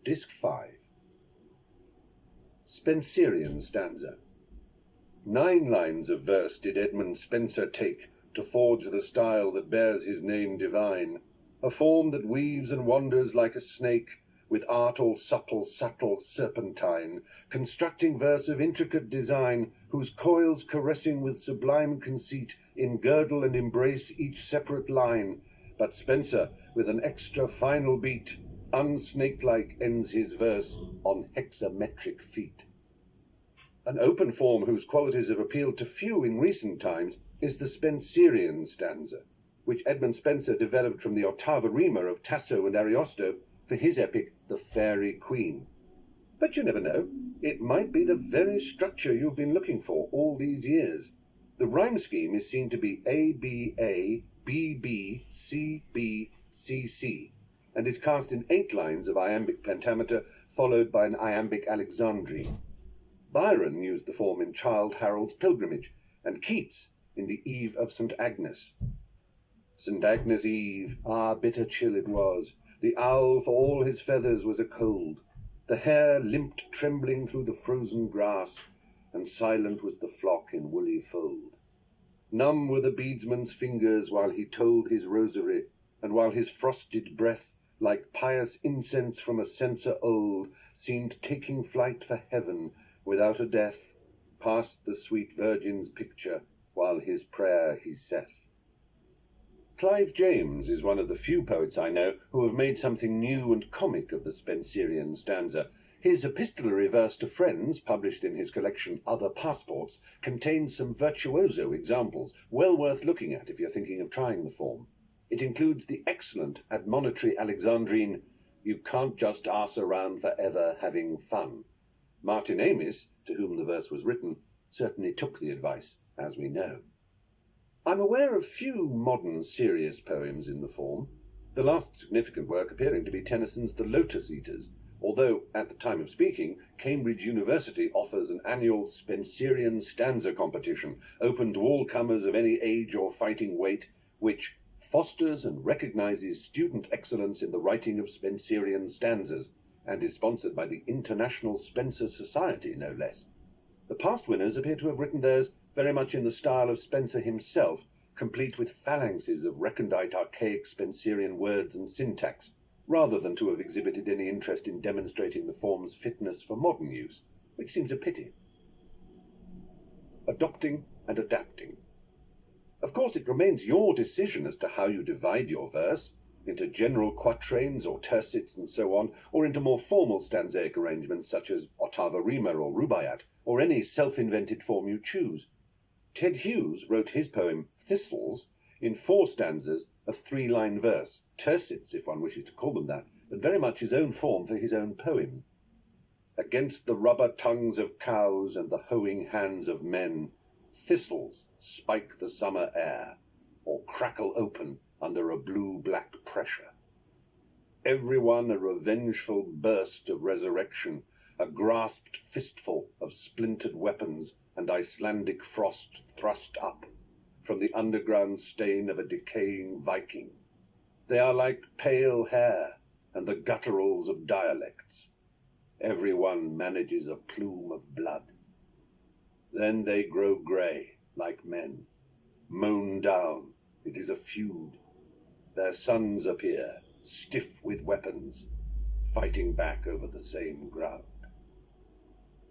Disc 5. Spencerian Stanza. 9 lines of verse did Edmund Spenser take to forge the style that bears his name divine, a form that weaves and wanders like a snake, with art all supple, subtle, serpentine, constructing verse of intricate design, whose coils caressing with sublime conceit, engirdle and embrace each separate line. But Spenser, with an extra final beat, unsnake-like ends his verse on hexametric feet. An open form whose qualities have appealed to few in recent times is the Spencerian stanza, which Edmund Spenser developed from the ottava rima of Tasso and Ariosto for his epic The Fairy Queen. But you never know, it might be the very structure you've been looking for all these years. The rhyme scheme is seen to be A-B-A, B-B, C-B, C-C, and is cast in 8 lines of iambic pentameter, followed by an iambic alexandrine. Byron used the form in Childe Harold's Pilgrimage, and Keats in the Eve of St. Agnes. St. Agnes' Eve, ah, bitter chill it was, the owl for all his feathers was a cold, the hare limped trembling through the frozen grass, and silent was the flock in woolly fold. Numb were the beadsman's fingers while he told his rosary, and while his frosted breath, like pious incense from a censer old, seemed taking flight for heaven without a death, past the sweet Virgin's picture, while his prayer he saith. Clive James is one of the few poets I know who have made something new and comic of the Spencerian stanza. His epistolary verse to friends, published in his collection Other Passports, contains some virtuoso examples, well worth looking at if you're thinking of trying the form. It includes the excellent admonitory alexandrine, "You can't just arse around forever having fun." Martin Amis, to whom the verse was written, certainly took the advice, as we know. I'm aware of few modern serious poems in the form, the last significant work appearing to be Tennyson's The Lotus Eaters, although, at the time of speaking, Cambridge University offers an annual Spencerian stanza competition, open to all comers of any age or fighting weight, which fosters and recognizes student excellence in the writing of Spencerian stanzas, and is sponsored by the International Spenser Society, no less. The past winners appear to have written theirs very much in the style of Spenser himself, complete with phalanxes of recondite archaic Spencerian words and syntax, rather than to have exhibited any interest in demonstrating the form's fitness for modern use, which seems a pity. Adopting and adapting. Of course, it remains your decision as to how you divide your verse, into general quatrains or tercets and so on, or into more formal stanzaic arrangements such as ottava rima or rubaiyat, or any self-invented form you choose. Ted Hughes wrote his poem Thistles in 4 stanzas of 3-line verse, tercets if one wishes to call them that, but very much his own form for his own poem. Against the rubber tongues of cows and the hoeing hands of men, thistles spike the summer air, or crackle open under a blue-black pressure. Every one a revengeful burst of resurrection, a grasped fistful of splintered weapons and Icelandic frost thrust up from the underground stain of a decaying Viking. They are like pale hair and the gutturals of dialects. Every one manages a plume of blood. Then they grow grey, like men. Mown down, it is a feud. Their sons appear, stiff with weapons, fighting back over the same ground.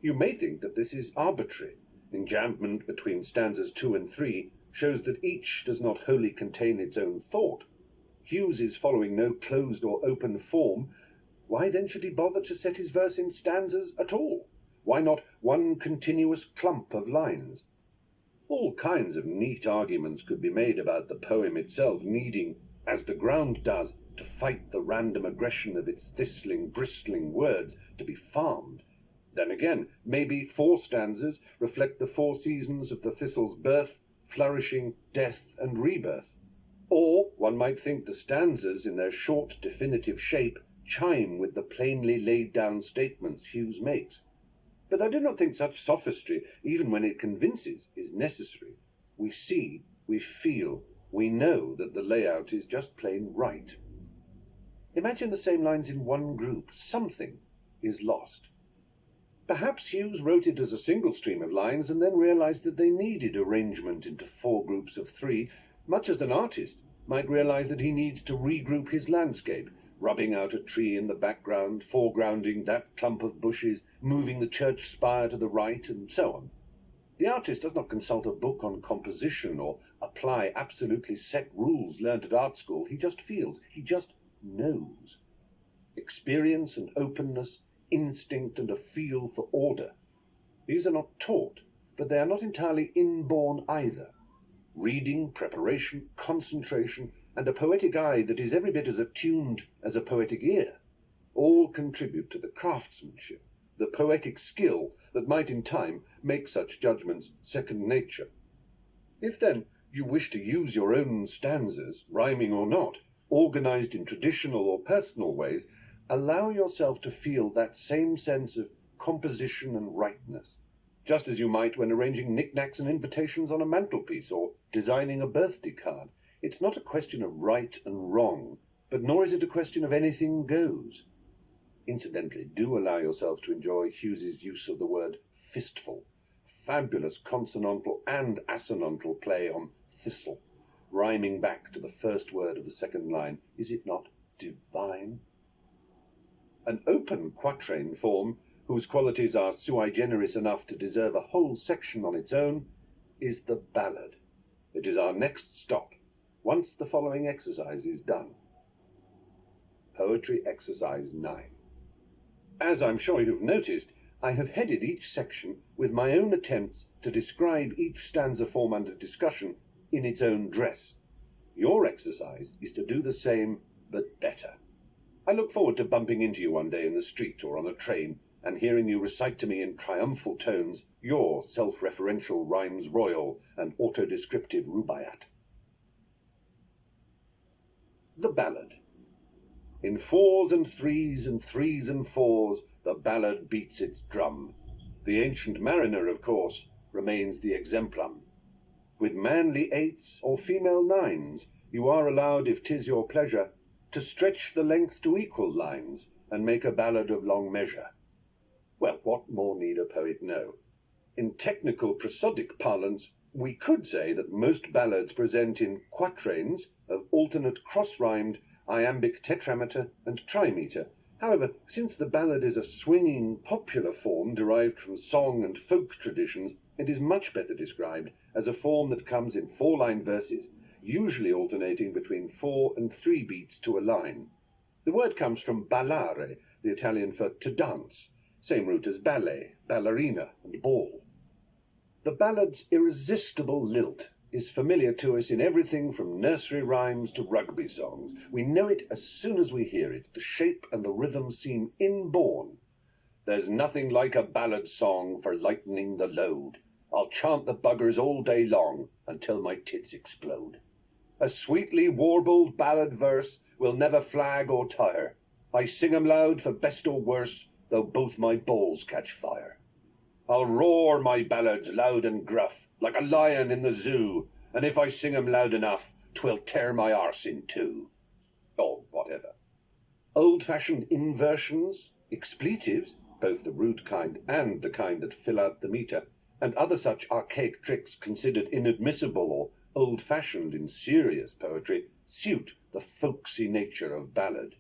You may think that this is arbitrary. Enjambment between stanzas 2 and 3 shows that each does not wholly contain its own thought. Hughes is following no closed or open form. Why then should he bother to set his verse in stanzas at all? Why not one continuous clump of lines? All kinds of neat arguments could be made about the poem itself needing, as the ground does, to fight the random aggression of its thistling, bristling words to be farmed. Then again, maybe 4 stanzas reflect the 4 seasons of the thistle's birth, flourishing, death, and rebirth. Or one might think the stanzas, in their short, definitive shape, chime with the plainly laid down statements Hughes makes. But I do not think such sophistry, even when it convinces, is necessary. We see, we feel, we know that the layout is just plain right. Imagine the same lines in one group. Something is lost. Perhaps Hughes wrote it as a single stream of lines and then realized that they needed arrangement into 4 groups of 3, much as an artist might realize that he needs to regroup his landscape, rubbing out a tree in the background, foregrounding that clump of bushes, moving the church spire to the right, and so on. The artist does not consult a book on composition or apply absolutely set rules learned at art school. He just feels, he just knows. Experience and openness, instinct and a feel for order. These are not taught, but they are not entirely inborn either. Reading, preparation, concentration, and a poetic eye that is every bit as attuned as a poetic ear all contribute to the craftsmanship, the poetic skill that might in time make such judgments second nature. If then you wish to use your own stanzas, rhyming or not, organized in traditional or personal ways, allow yourself to feel that same sense of composition and rightness, just as you might when arranging knickknacks and invitations on a mantelpiece or designing a birthday card. It's not a question of right and wrong, but nor is it a question of anything goes. Incidentally, do allow yourself to enjoy Hughes's use of the word fistful, fabulous consonantal and assonantal play on thistle, rhyming back to the first word of the second line. Is it not divine? An open quatrain form, whose qualities are sui generis enough to deserve a whole section on its own, is the ballad. It is our next stop, once the following exercise is done. Poetry Exercise 9. As I'm sure you've noticed, I have headed each section with my own attempts to describe each stanza form under discussion in its own dress. Your exercise is to do the same, but better. I look forward to bumping into you one day in the street or on a train and hearing you recite to me in triumphal tones your self-referential rhymes royal and auto-descriptive rubaiyat. The Ballad. In 4s and 3s and 3s and 4s, the ballad beats its drum. The ancient mariner, of course, remains the exemplum. With manly 8s or female 9s, you are allowed, if 'tis your pleasure, to stretch the length to equal lines, and make a ballad of long measure. Well, what more need a poet know? In technical prosodic parlance, we could say that most ballads present in quatrains of alternate cross-rhymed iambic tetrameter and trimeter. However, since the ballad is a swinging popular form derived from song and folk traditions, it is much better described as a form that comes in 4-line verses, usually alternating between 4 and 3 beats to a line. The word comes from ballare, the Italian for to dance, same root as ballet, ballerina, and ball. The ballad's irresistible lilt is familiar to us in everything from nursery rhymes to rugby songs. We know it as soon as we hear it. The shape and the rhythm seem inborn. There's nothing like a ballad song for lightening the load. I'll chant the buggers all day long until my tits explode. A sweetly warbled ballad verse will never flag or tire. I sing 'em loud for best or worse, though both my balls catch fire. I'll roar my ballads loud and gruff, like a lion in the zoo, and if I sing 'em loud enough, 'twill tear my arse in two. Or whatever. Old-fashioned inversions, expletives, both the rude kind and the kind that fill out the meter, and other such archaic tricks considered inadmissible or old-fashioned in serious poetry, suit the folksy nature of ballad.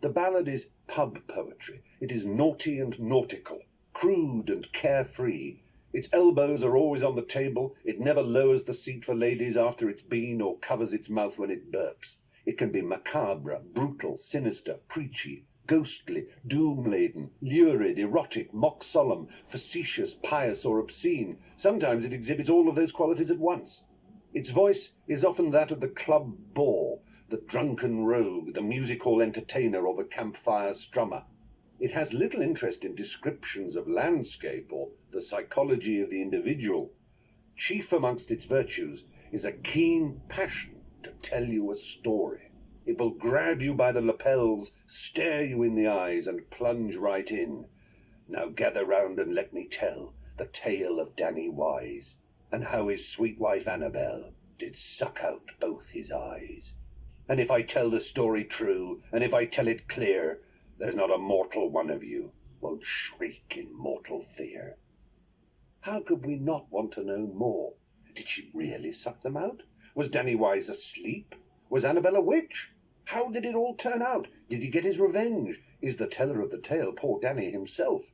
The ballad is pub poetry. It is naughty and nautical, crude and carefree. Its elbows are always on the table. It never lowers the seat for ladies after it's been or covers its mouth when it burps. It can be macabre, brutal, sinister, preachy, ghostly, doom-laden, lurid, erotic, mock-solemn, facetious, pious, or obscene. Sometimes it exhibits all of those qualities at once. Its voice is often that of the club bore, the drunken rogue, the music-hall entertainer, or the campfire strummer. It has little interest in descriptions of landscape or the psychology of the individual. Chief amongst its virtues is a keen passion to tell you a story. It will grab you by the lapels, stare you in the eyes, and plunge right in. Now gather round and let me tell the tale of Danny Wise, and how his sweet wife Annabel did suck out both his eyes. And if I tell the story true, and if I tell it clear, there's not a mortal one of you won't shriek in mortal fear. How could we not want to know more? Did she really suck them out? Was Danny Wise asleep? Was Annabel a witch? How did it all turn out? Did he get his revenge? Is the teller of the tale poor Danny himself?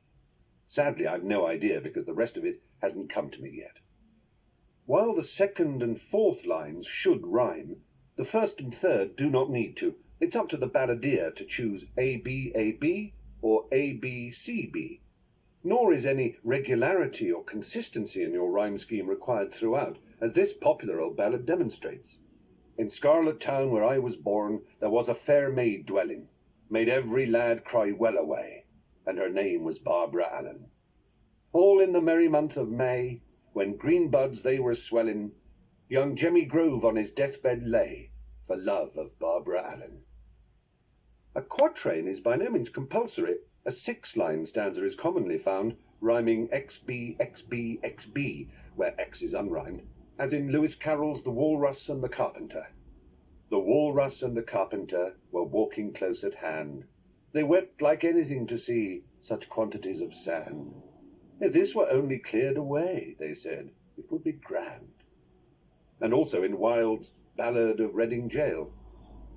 Sadly, I've no idea, because the rest of it hasn't come to me yet. While the second and fourth lines should rhyme, the first and third do not need to. It's up to the balladeer to choose A-B-A-B or A-B-C-B. Nor is any regularity or consistency in your rhyme scheme required throughout, as this popular old ballad demonstrates. In Scarlet Town, where I was born, there was a fair maid dwelling, made every lad cry well away, and her name was Barbara Allen. All in the merry month of May, when green buds they were swelling, young Jemmy Grove on his deathbed lay, for love of Barbara Allen. A quatrain is by no means compulsory. A 6-line stanza is commonly found, rhyming XB, XB, XB, where X is unrhymed, as in Lewis Carroll's The Walrus and the Carpenter. The walrus and the carpenter were walking close at hand. They wept like anything to see such quantities of sand. If this were only cleared away, they said, it would be grand. And also in Wilde's Ballad of Reading Gaol.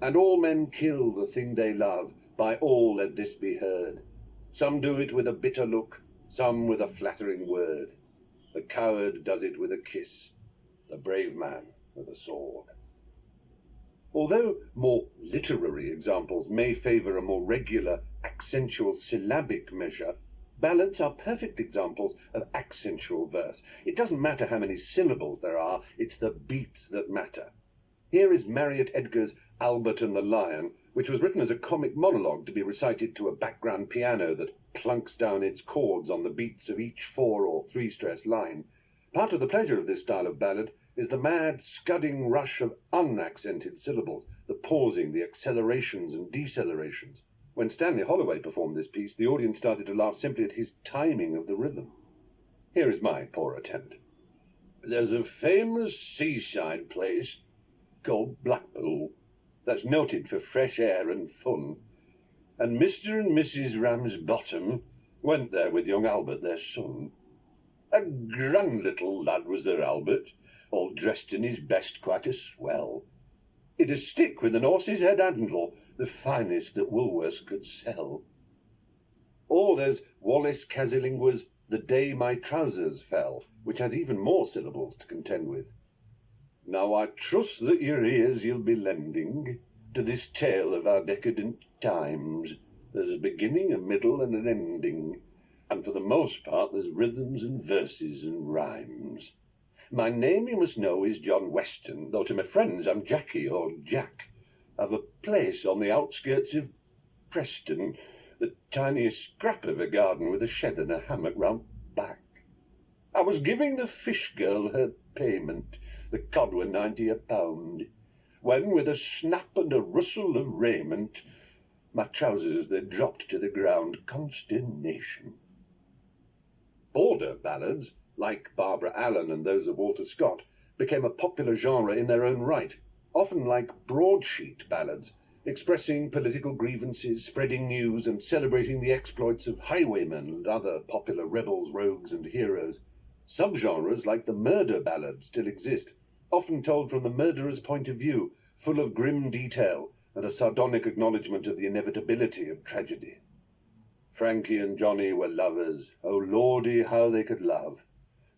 And all men kill the thing they love, by all let this be heard. Some do it with a bitter look, some with a flattering word. The coward does it with a kiss, the brave man with a sword. Although more literary examples may favour a more regular, accentual syllabic measure, ballads are perfect examples of accentual verse. It doesn't matter how many syllables there are, it's the beats that matter. Here is Marriott Edgar's Albert and the Lion, which was written as a comic monologue to be recited to a background piano that plunks down its chords on the beats of each 4 or 3-stressed line. Part of the pleasure of this style of ballad is the mad, scudding rush of unaccented syllables, the pausing, the accelerations and decelerations. When Stanley Holloway performed this piece, the audience started to laugh simply at his timing of the rhythm. Here is my poor attempt. There's a famous seaside place called Blackpool that's noted for fresh air and fun, and Mr. and Mrs. Ramsbottom went there with young Albert, their son. A grand little lad was their Albert, all dressed in his best, quite a swell. He'd a stick with an horse's head handle, the finest that Woolworths could sell. Or there's Wallace Casilingua's The Day My Trousers Fell, which has even more syllables to contend with. Now I trust that your ears you'll be lending to this tale of our decadent times. There's a beginning, a middle, and an ending, and for the most part there's rhythms and verses and rhymes. My name, you must know, is John Weston, though to my friends I'm Jackie or Jack. I've a place on the outskirts of Preston, the tiniest scrap of a garden with a shed and a hammock round back. I was giving the fish girl her payment, the cod were 90 a pound, when with a snap and a rustle of raiment, my trousers they dropped to the ground, consternation. Border ballads, like Barbara Allen and those of Walter Scott, became a popular genre in their own right, often like broadsheet ballads, expressing political grievances, spreading news, and celebrating the exploits of highwaymen and other popular rebels, rogues, and heroes. Subgenres like the murder ballad still exist, often told from the murderer's point of view, full of grim detail and a sardonic acknowledgement of the inevitability of tragedy. Frankie and Johnny were lovers. Oh lordy, how they could love.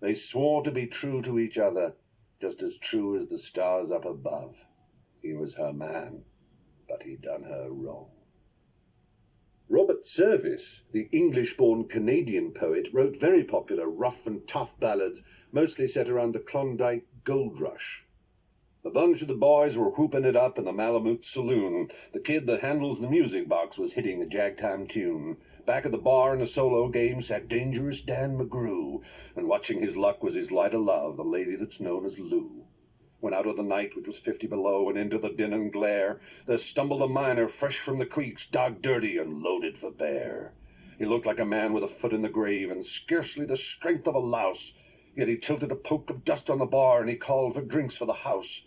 They swore to be true to each other, just as true as the stars up above. He was her man, but he'd done her wrong. Robert Service, the English-born Canadian poet, wrote very popular rough and tough ballads, mostly set around the Klondike gold rush. A bunch of the boys were whooping it up in the Malamute saloon. The kid that handles the music box was hitting a jagtime tune. Back at the bar in a solo game sat Dangerous Dan McGrew, and watching his luck was his light of love, the lady that's known as Lou. When out of the night, which was 50 below, and into the din and glare, there stumbled a miner fresh from the creeks, dog dirty and loaded for bear. He looked like a man with a foot in the grave, and scarcely the strength of a louse, yet he tilted a poke of dust on the bar, and he called for drinks for the house.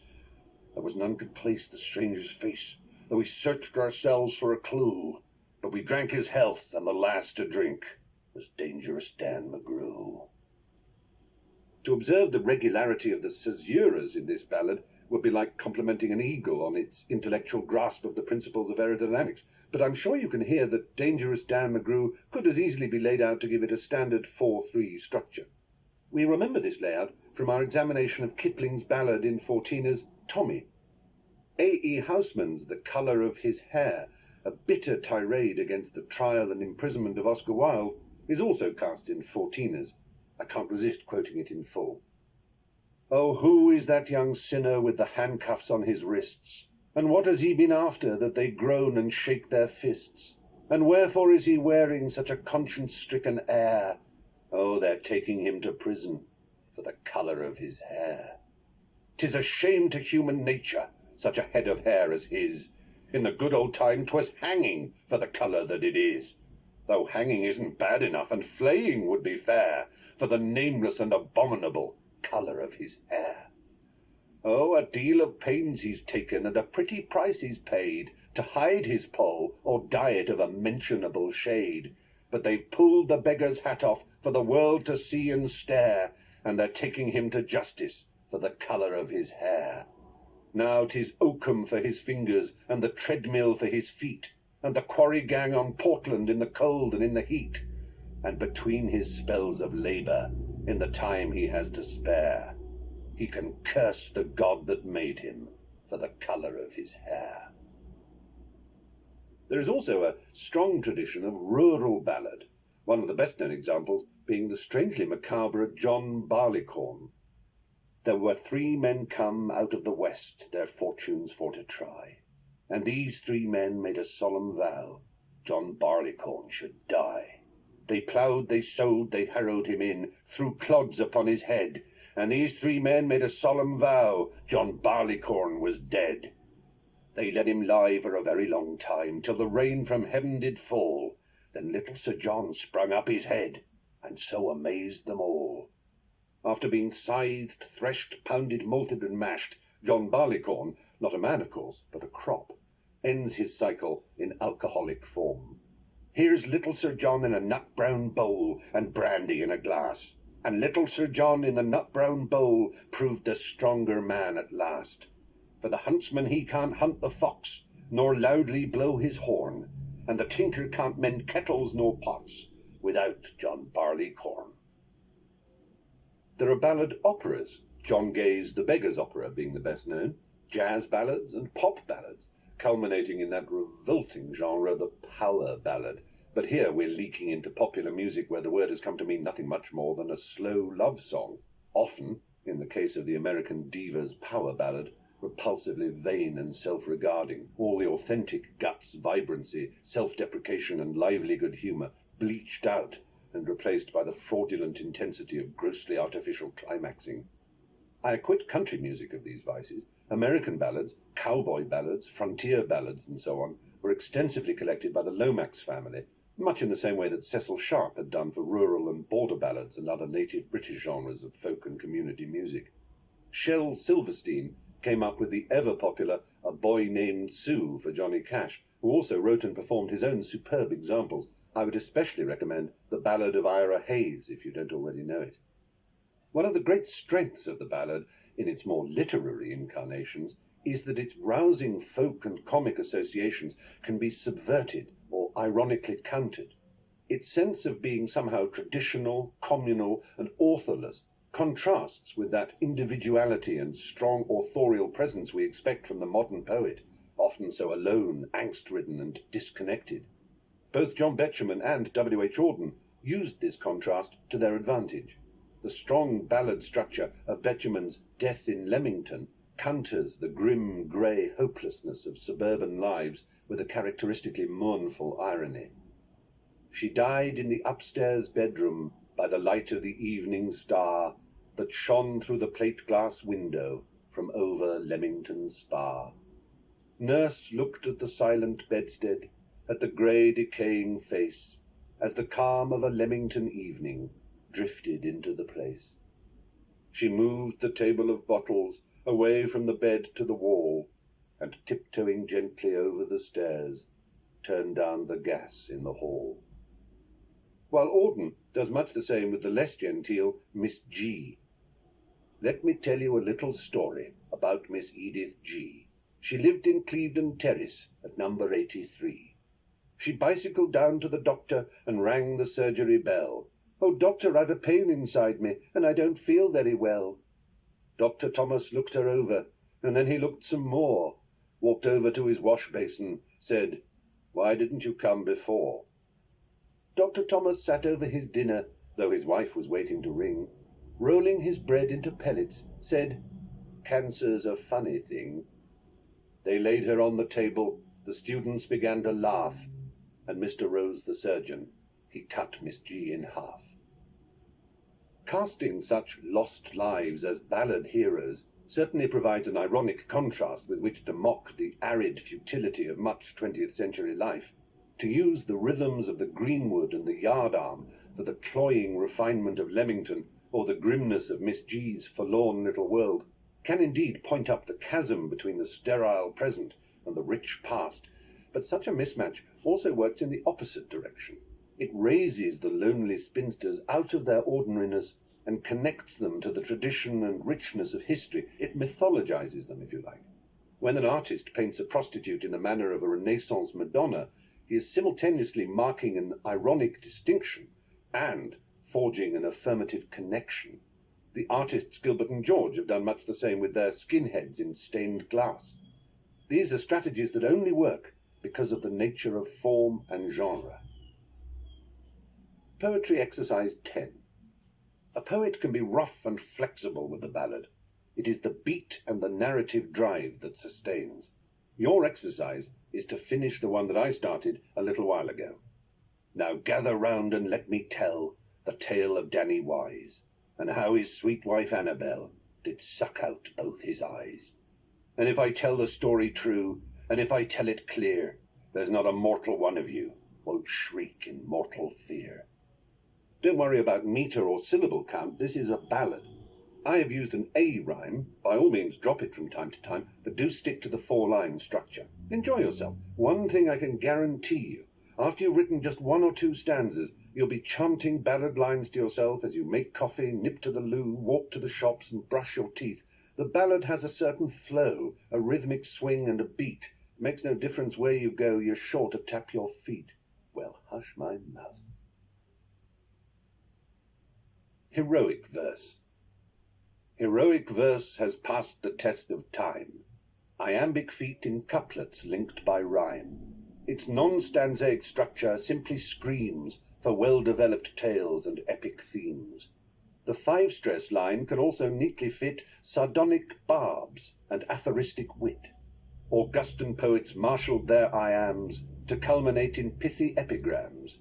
There was none could place the stranger's face, though we searched ourselves for a clue. But we drank his health, and the last to drink was Dangerous Dan McGrew. To observe the regularity of the caesuras in this ballad would be like complimenting an eagle on its intellectual grasp of the principles of aerodynamics, but I'm sure you can hear that Dangerous Dan McGrew could as easily be laid out to give it a standard 4/3 structure. We remember this layout from our examination of Kipling's ballad in Fortina's Tommy. A.E. Houseman's The Colour of His Hair, a bitter tirade against the trial and imprisonment of Oscar Wilde, is also cast in Fortina's. I can't resist quoting it in full. Oh, who is that young sinner with the handcuffs on his wrists? And what has he been after, that they groan and shake their fists? And wherefore is he wearing such a conscience-stricken air? Oh, they're taking him to prison for the colour of his hair. 'Tis a shame to human nature, such a head of hair as his. In the good old time 'twas hanging for the colour that it is. Though hanging isn't bad enough, and flaying would be fair, for the nameless and abominable colour of his hair. Oh, a deal of pains he's taken, and a pretty price he's paid, to hide his poll, or dye it of a mentionable shade. But they've pulled the beggar's hat off for the world to see and stare, and they're taking him to justice for the colour of his hair. Now 'tis oakum for his fingers, and the treadmill for his feet, and the quarry gang on Portland in the cold and in the heat, and between his spells of labour, in the time he has to spare, he can curse the God that made him for the colour of his hair. There is also a strong tradition of rural ballad, one of the best-known examples being the strangely macabre John Barleycorn. There were 3 men come out of the west their fortunes for to try, and these 3 men made a solemn vow John Barleycorn should die. They ploughed, they sowed, they harrowed him in, threw clods upon his head, and these 3 men made a solemn vow John Barleycorn was dead. They let him lie for a very long time, till the rain from heaven did fall. Then little Sir John sprung up his head, and so amazed them all. After being scythed, threshed, pounded, malted, and mashed, John Barleycorn, not a man of course, but a crop, ends his cycle in alcoholic form. Here's little Sir John in a nut-brown bowl, and brandy in a glass, and little Sir John in the nut-brown bowl proved the stronger man at last. For the huntsman he can't hunt the fox, nor loudly blow his horn, and the tinker can't mend kettles nor pots without John Barleycorn. There are ballad operas, John Gay's The Beggar's Opera being the best known, jazz ballads and pop ballads, culminating in that revolting genre, the power ballad. But here we're leaking into popular music where the word has come to mean nothing much more than a slow love song, often, in the case of the American diva's power ballad, repulsively vain and self-regarding, all the authentic guts, vibrancy, self-deprecation and lively good humour bleached out and replaced by the fraudulent intensity of grossly artificial climaxing. I acquit country music of these vices. American ballads, cowboy ballads, frontier ballads, and so on, were extensively collected by the Lomax family, much in the same way that Cecil Sharp had done for rural and border ballads and other native British genres of folk and community music. Shel Silverstein came up with the ever-popular A Boy Named Sue for Johnny Cash, who also wrote and performed his own superb examples. I would especially recommend The Ballad of Ira Hayes, if you don't already know it. One of the great strengths of the ballad, in its more literary incarnations, is that its rousing folk and comic associations can be subverted or ironically countered. Its sense of being somehow traditional, communal, and authorless contrasts with that individuality and strong authorial presence we expect from the modern poet, often so alone, angst-ridden, and disconnected. Both John Betjeman and W.H. Auden used this contrast to their advantage. The strong ballad structure of Betjeman's Death in Leamington counters the grim, grey hopelessness of suburban lives with a characteristically mournful irony. She died in the upstairs bedroom by the light of the evening star that shone through the plate-glass window from over Leamington Spa. Nurse looked at the silent bedstead, at the grey decaying face, as the calm of a Leamington evening drifted into the place. She moved the table of bottles, away from the bed to the wall, and tiptoeing gently over the stairs, turn down the gas in the hall. While Auden does much the same with the less genteel Miss G. Let me tell you a little story about Miss Edith G. She lived in Clevedon Terrace at number 83. She bicycled down to the doctor and rang the surgery bell. "Oh, doctor, I've a pain inside me, and I don't feel very well." Dr. Thomas looked her over, and then he looked some more, walked over to his wash basin, said, "Why didn't you come before?" Dr. Thomas sat over his dinner, though his wife was waiting to ring, rolling his bread into pellets, said, "Cancer's a funny thing." They laid her on the table, the students began to laugh, and Mr. Rose, the surgeon, he cut Miss G in half. Casting such lost lives as ballad heroes certainly provides an ironic contrast with which to mock the arid futility of much 20th century life. To use the rhythms of the Greenwood and the Yardarm for the cloying refinement of Leamington, or the grimness of Miss G's forlorn little world, can indeed point up the chasm between the sterile present and the rich past, but such a mismatch also works in the opposite direction. It raises the lonely spinsters out of their ordinariness and connects them to the tradition and richness of history. It mythologizes them, if you like. When an artist paints a prostitute in the manner of a Renaissance Madonna, he is simultaneously marking an ironic distinction and forging an affirmative connection. The artists Gilbert and George have done much the same with their skinheads in stained glass. These are strategies that only work because of the nature of form and genre. Poetry exercise 10. A poet can be rough and flexible with the ballad. It is the beat and the narrative drive that sustains. Your exercise is to finish the one that I started a little while ago. Now gather round and let me tell the tale of Danny Wise, and how his sweet wife Annabel did suck out both his eyes. And if I tell the story true, and if I tell it clear, there's not a mortal one of you won't shriek in mortal fear. Don't worry about meter or syllable count, this is a ballad. I have used an A rhyme, by all means drop it from time to time, but do stick to the 4-line structure. Enjoy yourself. One thing I can guarantee you, after you've written just 1 or 2 stanzas, you'll be chanting ballad lines to yourself as you make coffee, nip to the loo, walk to the shops and brush your teeth. The ballad has a certain flow, a rhythmic swing and a beat. It makes no difference where you go, you're sure to tap your feet. Well, hush my mouth. Heroic verse. Heroic verse has passed the test of time. Iambic feet in couplets linked by rhyme. Its non-stanzaic structure simply screams for well-developed tales and epic themes. The 5-stress line can also neatly fit sardonic barbs and aphoristic wit. Augustan poets marshalled their iambs to culminate in pithy epigrams.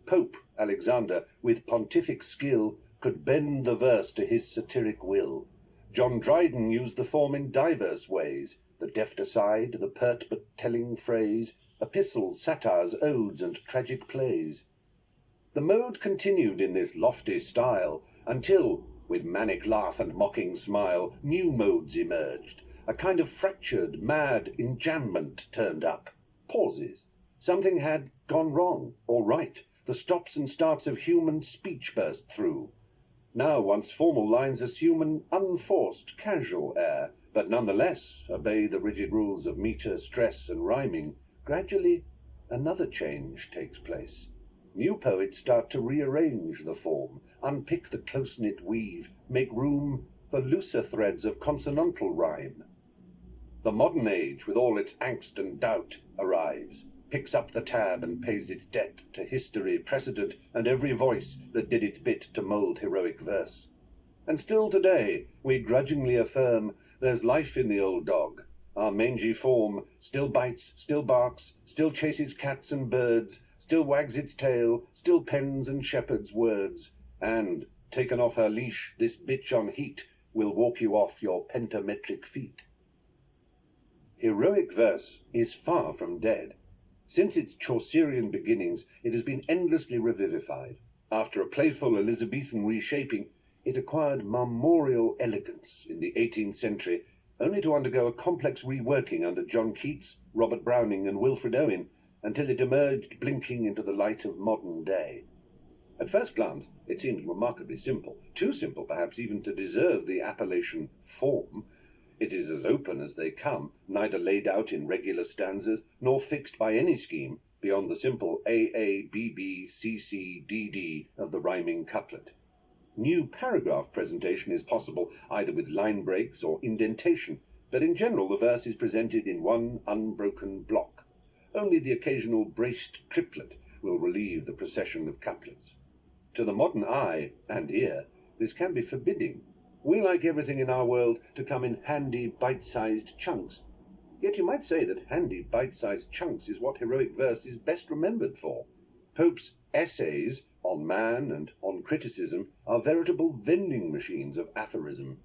Pope Alexander, with pontific skill, could bend the verse to his satiric will. John Dryden used the form in diverse ways, the deft aside, the pert but telling phrase, epistles, satires, odes, and tragic plays. The mode continued in this lofty style until, with manic laugh and mocking smile, new modes emerged. A kind of fractured, mad enjambment turned up. Pauses. Something had gone wrong or right. The stops and starts of human speech burst through. Now once formal lines assume an unforced, casual air, but nonetheless obey the rigid rules of meter, stress, and rhyming. Gradually, another change takes place. New poets start to rearrange the form, unpick the close-knit weave, make room for looser threads of consonantal rhyme. The modern age, with all its angst and doubt, arrives, picks up the tab and pays its debt to history, precedent, and every voice that did its bit to mould heroic verse. And still today we grudgingly affirm there's life in the old dog. Our mangy form still bites, still barks, still chases cats and birds, still wags its tail, still pens and shepherds words, and, taken off her leash, this bitch on heat will walk you off your pentametric feet. Heroic verse is far from dead. Since its Chaucerian beginnings, it has been endlessly revivified. After a playful Elizabethan reshaping, it acquired marmoreal elegance in the 18th century only to undergo a complex reworking under John Keats, Robert Browning, and Wilfred Owen, until it emerged blinking into the light of modern day. At first glance, it seems remarkably simple, too simple perhaps even to deserve the appellation form. It is as open as they come, neither laid out in regular stanzas, nor fixed by any scheme beyond the simple AA, BB, CC, DD of the rhyming couplet. New paragraph presentation is possible either with line breaks or indentation, but in general the verse is presented in one unbroken block. Only the occasional braced triplet will relieve the procession of couplets. To the modern eye and ear, this can be forbidding. We like everything in our world to come in handy, bite-sized chunks. Yet you might say that handy, bite-sized chunks is what heroic verse is best remembered for. Pope's essays on man and on criticism are veritable vending machines of aphorism.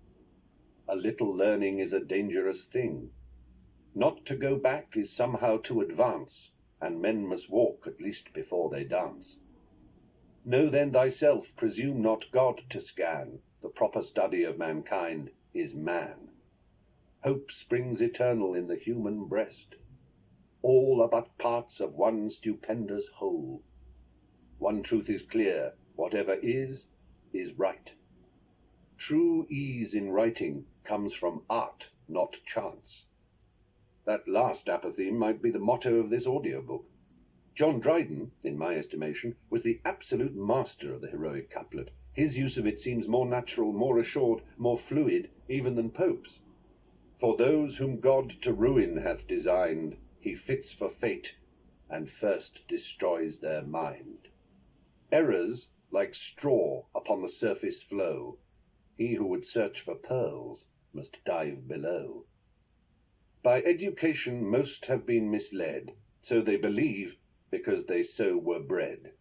A little learning is a dangerous thing. Not to go back is somehow to advance, and men must walk at least before they dance. Know then thyself, presume not God to scan. The proper study of mankind is man. Hope springs eternal in the human breast. All are but parts of one stupendous whole. One truth is clear, whatever is right. True ease in writing comes from art, not chance. That last apotheme might be the motto of this audiobook. John Dryden, in my estimation, was the absolute master of the heroic couplet. His use of it seems more natural, more assured, more fluid, even than Pope's. For those whom God to ruin hath designed, he fits for fate, and first destroys their mind. Errors, like straw, upon the surface flow. He who would search for pearls must dive below. By education most have been misled, so they believe, because they so were bred.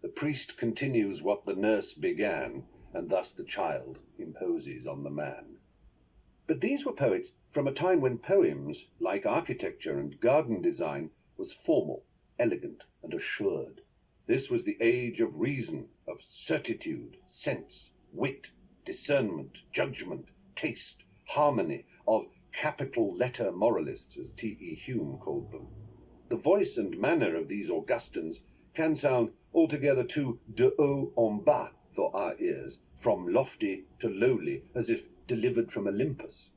The priest continues what the nurse began, and thus the child imposes on the man. But these were poets from a time when poems, like architecture and garden design, was formal, elegant, and assured. This was the age of reason, of certitude, sense, wit, discernment, judgment, taste, harmony, of capital letter moralists, as T.E. Hume called them. The voice and manner of these Augustans can sound altogether too de haut en bas for our ears, from lofty to lowly, as if delivered from Olympus.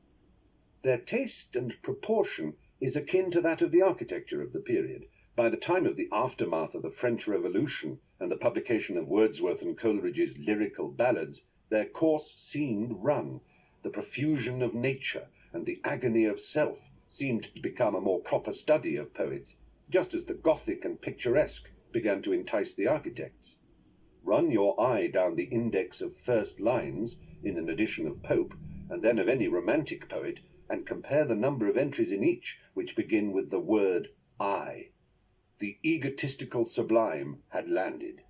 Their taste and proportion is akin to that of the architecture of the period. By the time of the aftermath of the French Revolution and the publication of Wordsworth and Coleridge's lyrical ballads, their course seemed run. The profusion of nature and the agony of self seemed to become a more proper study of poets, just as the Gothic and picturesque began to entice the architects. Run your eye down the index of first lines in an edition of Pope, and then of any romantic poet, and compare the number of entries in each which begin with the word I. The egotistical sublime had landed.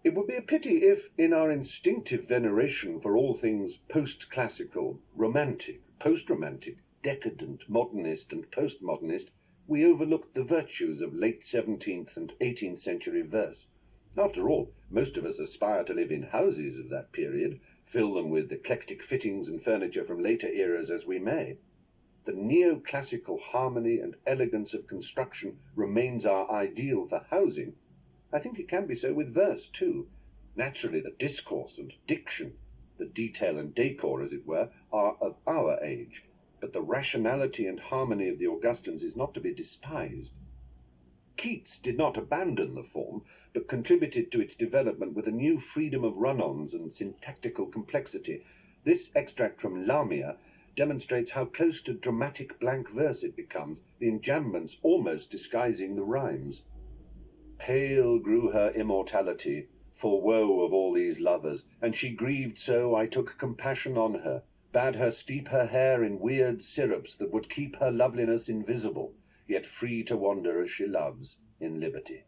It would be a pity if, in our instinctive veneration for all things post-classical, romantic, post-romantic, decadent, modernist, and postmodernist, we overlooked the virtues of late 17th and 18th century verse. After all, most of us aspire to live in houses of that period, fill them with eclectic fittings and furniture from later eras as we may. The neoclassical harmony and elegance of construction remains our ideal for housing. I think it can be so with verse, too. Naturally, the discourse and diction, the detail and decor, as it were, are of our age, but the rationality and harmony of the Augustans is not to be despised. Keats did not abandon the form, but contributed to its development with a new freedom of run-ons and syntactical complexity. This extract from Lamia demonstrates how close to dramatic blank verse it becomes, the enjambments almost disguising the rhymes. Pale grew her immortality, for woe of all these lovers, and she grieved so I took compassion on her, bade her steep her hair in weird syrups that would keep her loveliness invisible, yet free to wander as she loves in liberty.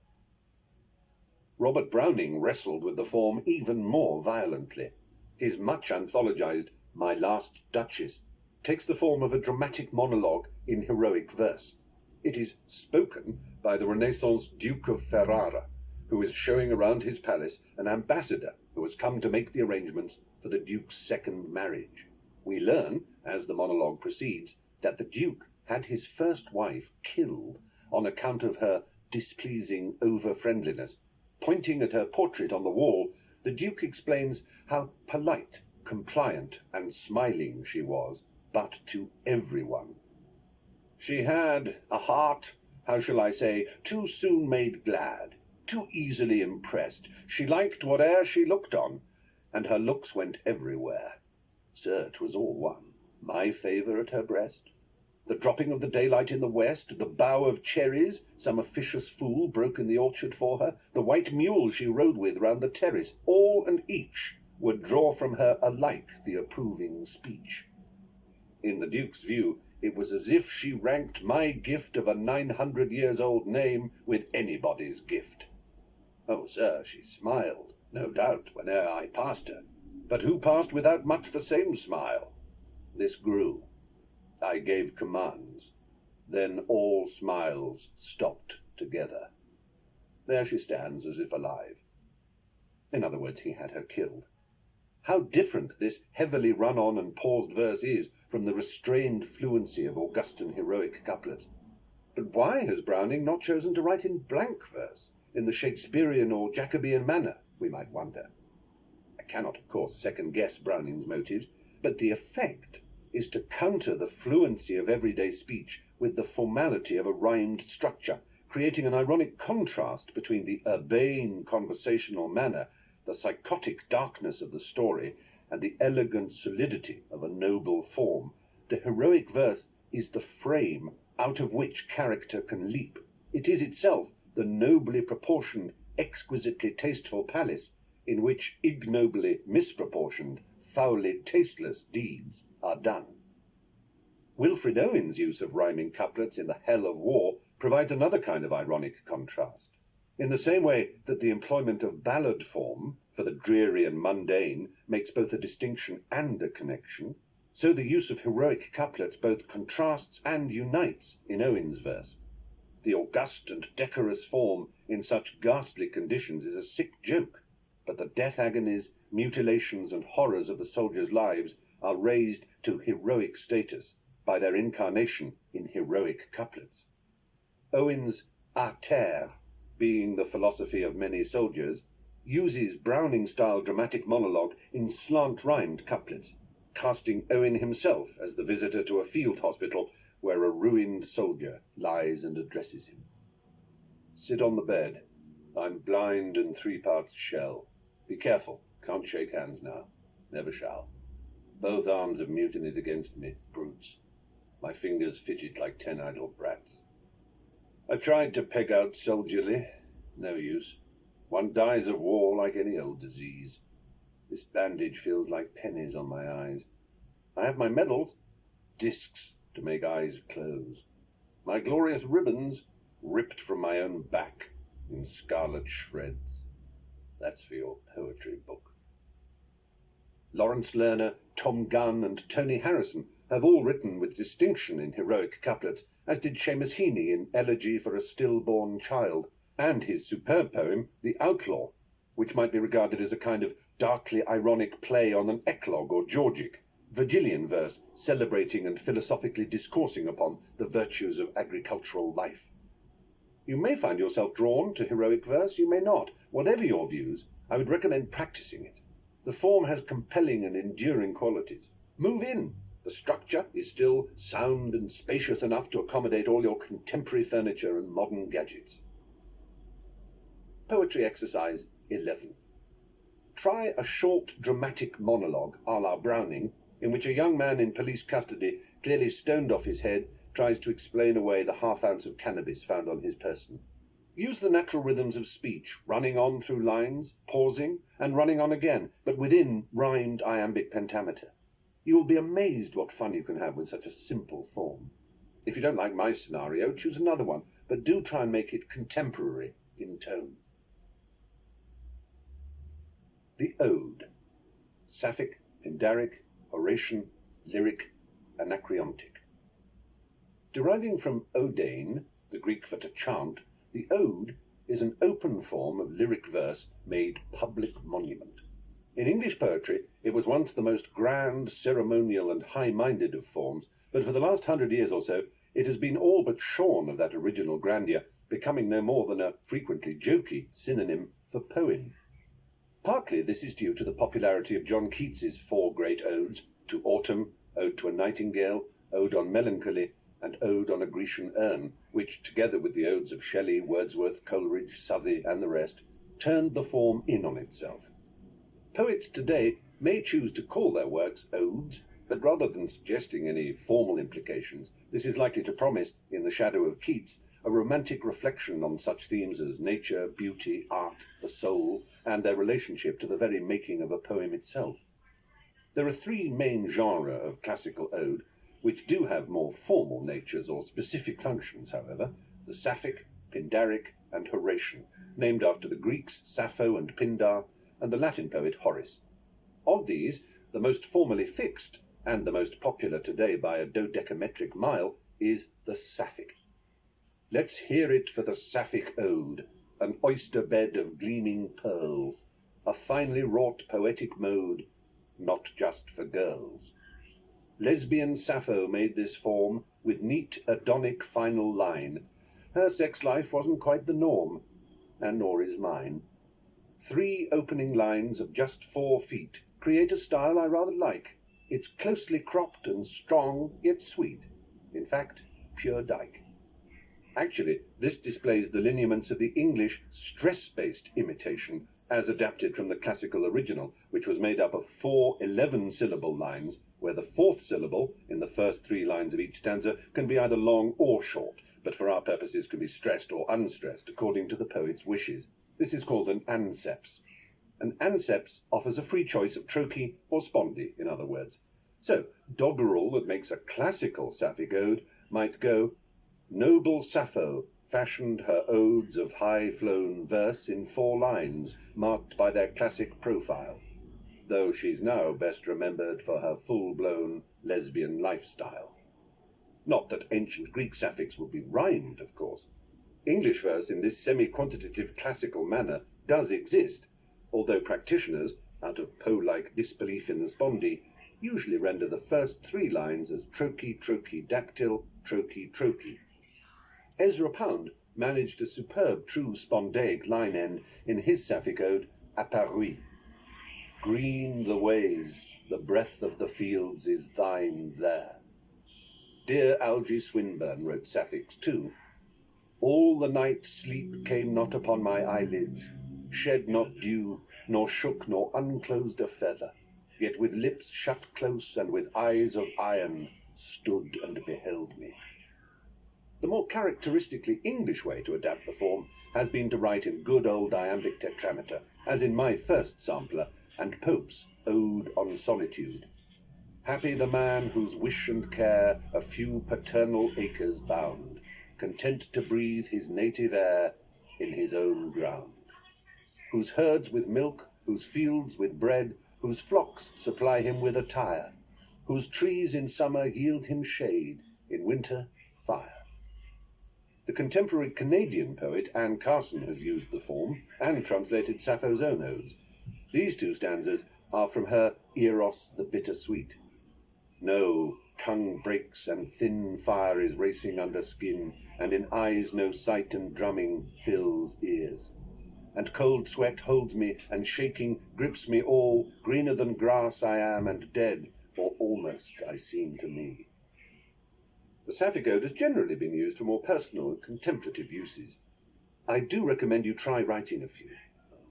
Robert Browning wrestled with the form even more violently. His much anthologized My Last Duchess takes the form of a dramatic monologue in heroic verse. It is spoken by the Renaissance Duke of Ferrara, who is showing around his palace an ambassador who has come to make the arrangements for the Duke's second marriage. We learn, as the monologue proceeds, that the Duke had his first wife killed on account of her displeasing over-friendliness. Pointing at her portrait on the wall, the Duke explains how polite, compliant, and smiling she was, but to everyone. She had a heart, how shall I say, too soon made glad, too easily impressed. She liked whate'er she looked on, and her looks went everywhere. Sir, 'twas all one, my favour at her breast, the dropping of the daylight in the west, the bough of cherries some officious fool broke in the orchard for her, the white mule she rode with round the terrace, all and each would draw from her alike the approving speech. In the Duke's view, it was as if she ranked my gift of a 900-years-old name with anybody's gift. Oh, sir, she smiled, no doubt, whene'er I passed her, but who passed without much the same smile? This grew. I gave commands. Then all smiles stopped together. There she stands as if alive. In other words, he had her killed. How different this heavily run-on and paused verse is from the restrained fluency of Augustan heroic couplets. But why has Browning not chosen to write in blank verse, in the Shakespearean or Jacobean manner, we might wonder? I cannot, of course, second-guess Browning's motives, but the effect is to counter the fluency of everyday speech with the formality of a rhymed structure, creating an ironic contrast between the urbane conversational manner, the psychotic darkness of the story, and the elegant solidity of a noble form. The heroic verse is the frame out of which character can leap. It is itself the nobly proportioned, exquisitely tasteful palace in which ignobly misproportioned, foully tasteless deeds are done. Wilfred Owen's use of rhyming couplets in The Hell of War provides another kind of ironic contrast. In the same way that the employment of ballad form for the dreary and mundane makes both a distinction and a connection, so the use of heroic couplets both contrasts and unites in Owen's verse. The august and decorous form in such ghastly conditions is a sick joke, but the death agonies, mutilations, and horrors of the soldiers' lives are raised to heroic status by their incarnation in heroic couplets. Owen's à terre, being the philosophy of many soldiers, uses Browning-style dramatic monologue in slant-rhymed couplets, casting Owen himself as the visitor to a field hospital where a ruined soldier lies and addresses him. Sit on the bed. I'm blind and 3 parts shell. Be careful. Can't shake hands now. Never shall. Both arms have mutinied against me, brutes. My fingers fidget like 10 idle brats. I tried to peg out soldierly. No use. One dies of war like any old disease. This bandage feels like pennies on my eyes. I have my medals, discs to make eyes close. My glorious ribbons ripped from my own back in scarlet shreds. That's for your poetry book. Lawrence Lerner, Tom Gunn, and Tony Harrison have all written with distinction in heroic couplets, as did Seamus Heaney in Elegy for a Stillborn Child, and his superb poem, The Outlaw, which might be regarded as a kind of darkly ironic play on an eclogue or Georgic, Virgilian verse celebrating and philosophically discoursing upon the virtues of agricultural life. You may find yourself drawn to heroic verse, you may not. Whatever your views, I would recommend practicing it. The form has compelling and enduring qualities. Move in. The structure is still sound and spacious enough to accommodate all your contemporary furniture and modern gadgets. Poetry exercise 11. Try a short dramatic monologue a la Browning, in which a young man in police custody, clearly stoned off his head, tries to explain away the half-ounce of cannabis found on his person. Use the natural rhythms of speech, running on through lines, pausing, and running on again, but within rhymed iambic pentameter. You will be amazed what fun you can have with such a simple form. If you don't like my scenario, choose another one, but do try and make it contemporary in tone. The Ode. Sapphic, Pindaric, Horatian, lyric, anacreontic. Deriving from odein, the Greek for to chant, the ode is an open form of lyric verse made public monument. In English poetry, it was once the most grand, ceremonial, and high-minded of forms, but for the last 100 years or so, it has been all but shorn of that original grandeur, becoming no more than a frequently jokey synonym for poem. Partly this is due to the popularity of John Keats's 4 great odes, To Autumn, Ode to a Nightingale, Ode on Melancholy, and Ode on a Grecian Urn, which, together with the odes of Shelley, Wordsworth, Coleridge, Southey, and the rest, turned the form in on itself. Poets today may choose to call their works odes, but rather than suggesting any formal implications, this is likely to promise, in the shadow of Keats, a romantic reflection on such themes as nature, beauty, art, the soul, and their relationship to the very making of a poem itself. There are 3 main genres of classical ode, which do have more formal natures or specific functions, however: the Sapphic, Pindaric, and Horatian, named after the Greeks Sappho and Pindar, and the Latin poet Horace. Of these, the most formally fixed, and the most popular today by a dodecametric mile, is the Sapphic. Let's hear it for the Sapphic ode, an oyster bed of gleaming pearls, a finely wrought poetic mode, not just for girls. Lesbian Sappho made this form with neat Adonic final line. Her sex life wasn't quite the norm, and nor is mine. 3 opening lines of just 4 feet create a style I rather like. It's closely cropped and strong, yet sweet. In fact, pure dyke. Actually, this displays the lineaments of the English stress-based imitation, as adapted from the classical original, which was made up of 4 11-syllable lines, where the 4th syllable, in the first 3 lines of each stanza, can be either long or short, but for our purposes can be stressed or unstressed, according to the poet's wishes. This is called an anceps. An anceps offers a free choice of trochee or spondee, in other words. So, doggerel that makes a classical Sapphic ode might go: Noble Sappho fashioned her odes of high-flown verse in 4 lines, marked by their classic profile, though she's now best remembered for her full-blown lesbian lifestyle. Not that ancient Greek Sapphics would be rhymed, of course. English verse in this semi-quantitative classical manner does exist, although practitioners, out of Poe-like disbelief in the spondee, usually render the first 3 lines as trochee, trochee, dactyl, trochee, trochee. Ezra Pound managed a superb true spondaic line end in his Sapphic ode, Apparui. Green the ways, the breath of the fields is thine there. Dear Algy Swinburne wrote Sapphics too. All the night sleep came not upon my eyelids, shed not dew, nor shook nor unclosed a feather, yet with lips shut close and with eyes of iron stood and beheld me. The more characteristically English way to adapt the form has been to write in good old iambic tetrameter, as in my first sampler, and Pope's Ode on Solitude. Happy the man whose wish and care a few paternal acres bound, content to breathe his native air in his own ground, whose herds with milk, whose fields with bread, whose flocks supply him with attire, whose trees in summer yield him shade, in winter fire. The contemporary Canadian poet Anne Carson has used the form and translated Sappho's own odes. These 2 stanzas are from her Eros the Bittersweet. No, tongue breaks and thin fire is racing under skin, and in eyes no sight and drumming fills ears. And cold sweat holds me, and shaking grips me all, greener than grass I am and dead, or almost I seem to me. The Sapphic ode has generally been used for more personal and contemplative uses. I do recommend you try writing a few.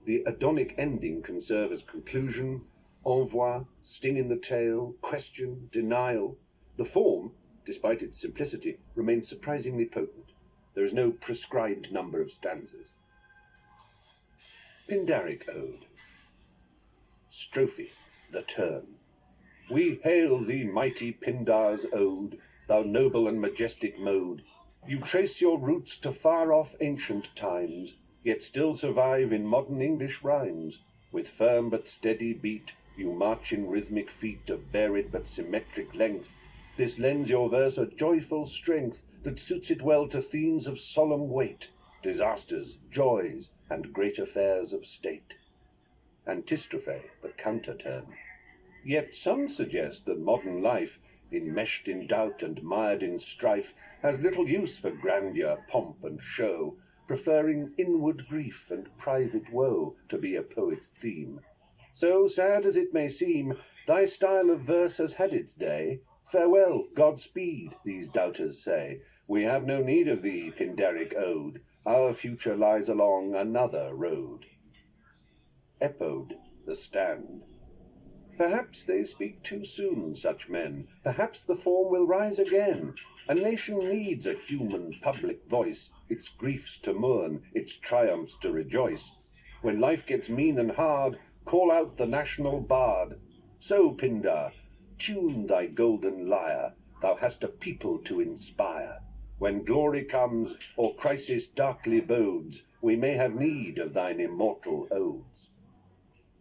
The Adonic ending can serve as conclusion, envoi, sting in the tail, question, denial. The form, despite its simplicity, remains surprisingly potent. There is no prescribed number of stanzas. Pindaric ode. Strophe, the turn. We hail thee, mighty Pindar's ode, thou noble and majestic mode. You trace your roots to far-off ancient times, yet still survive in modern English rhymes. With firm but steady beat, you march in rhythmic feet of varied but symmetric length. This lends your verse a joyful strength that suits it well to themes of solemn weight, disasters, joys, and great affairs of state. antistrophe the counter-turn. Yet some suggest that modern life, enmeshed in doubt and mired in strife, has little use for grandeur, pomp, and show, preferring inward grief and private woe to be a poet's theme. So sad as it may seem, thy style of verse has had its day. Farewell, Godspeed, these doubters say. We have no need of thee, Pindaric ode. Our future lies along another road. Epode, the stand. Perhaps they speak too soon, such men. Perhaps the form will rise again. A nation needs a human public voice, its griefs to mourn, its triumphs to rejoice. When life gets mean and hard, call out the national bard. So, Pindar, tune thy golden lyre, thou hast a people to inspire. When glory comes, or crisis darkly bodes, we may have need of thine immortal odes.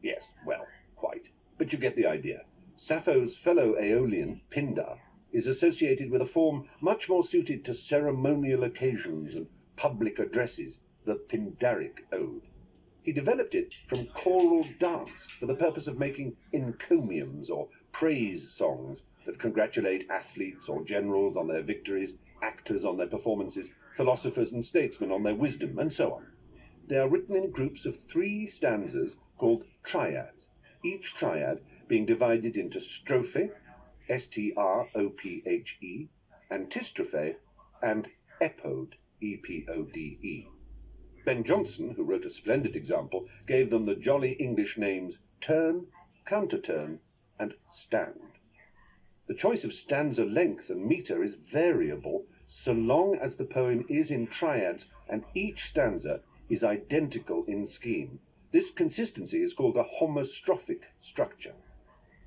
Yes, well, quite. But you get the idea. Sappho's fellow Aeolian, Pindar, is associated with a form much more suited to ceremonial occasions and public addresses, the Pindaric ode. He developed it from choral dance for the purpose of making encomiums or praise songs that congratulate athletes or generals on their victories, actors on their performances, philosophers and statesmen on their wisdom, and so on. They are written in groups of 3 stanzas called triads, each triad being divided into strophe, S-T-R-O-P-H-E, antistrophe, and epode, E-P-O-D-E. Ben Jonson, who wrote a splendid example, gave them the jolly English names turn, counterturn, and stand. The choice of stanza length and metre is variable so long as the poem is in triads and each stanza is identical in scheme. This consistency is called a homostrophic structure.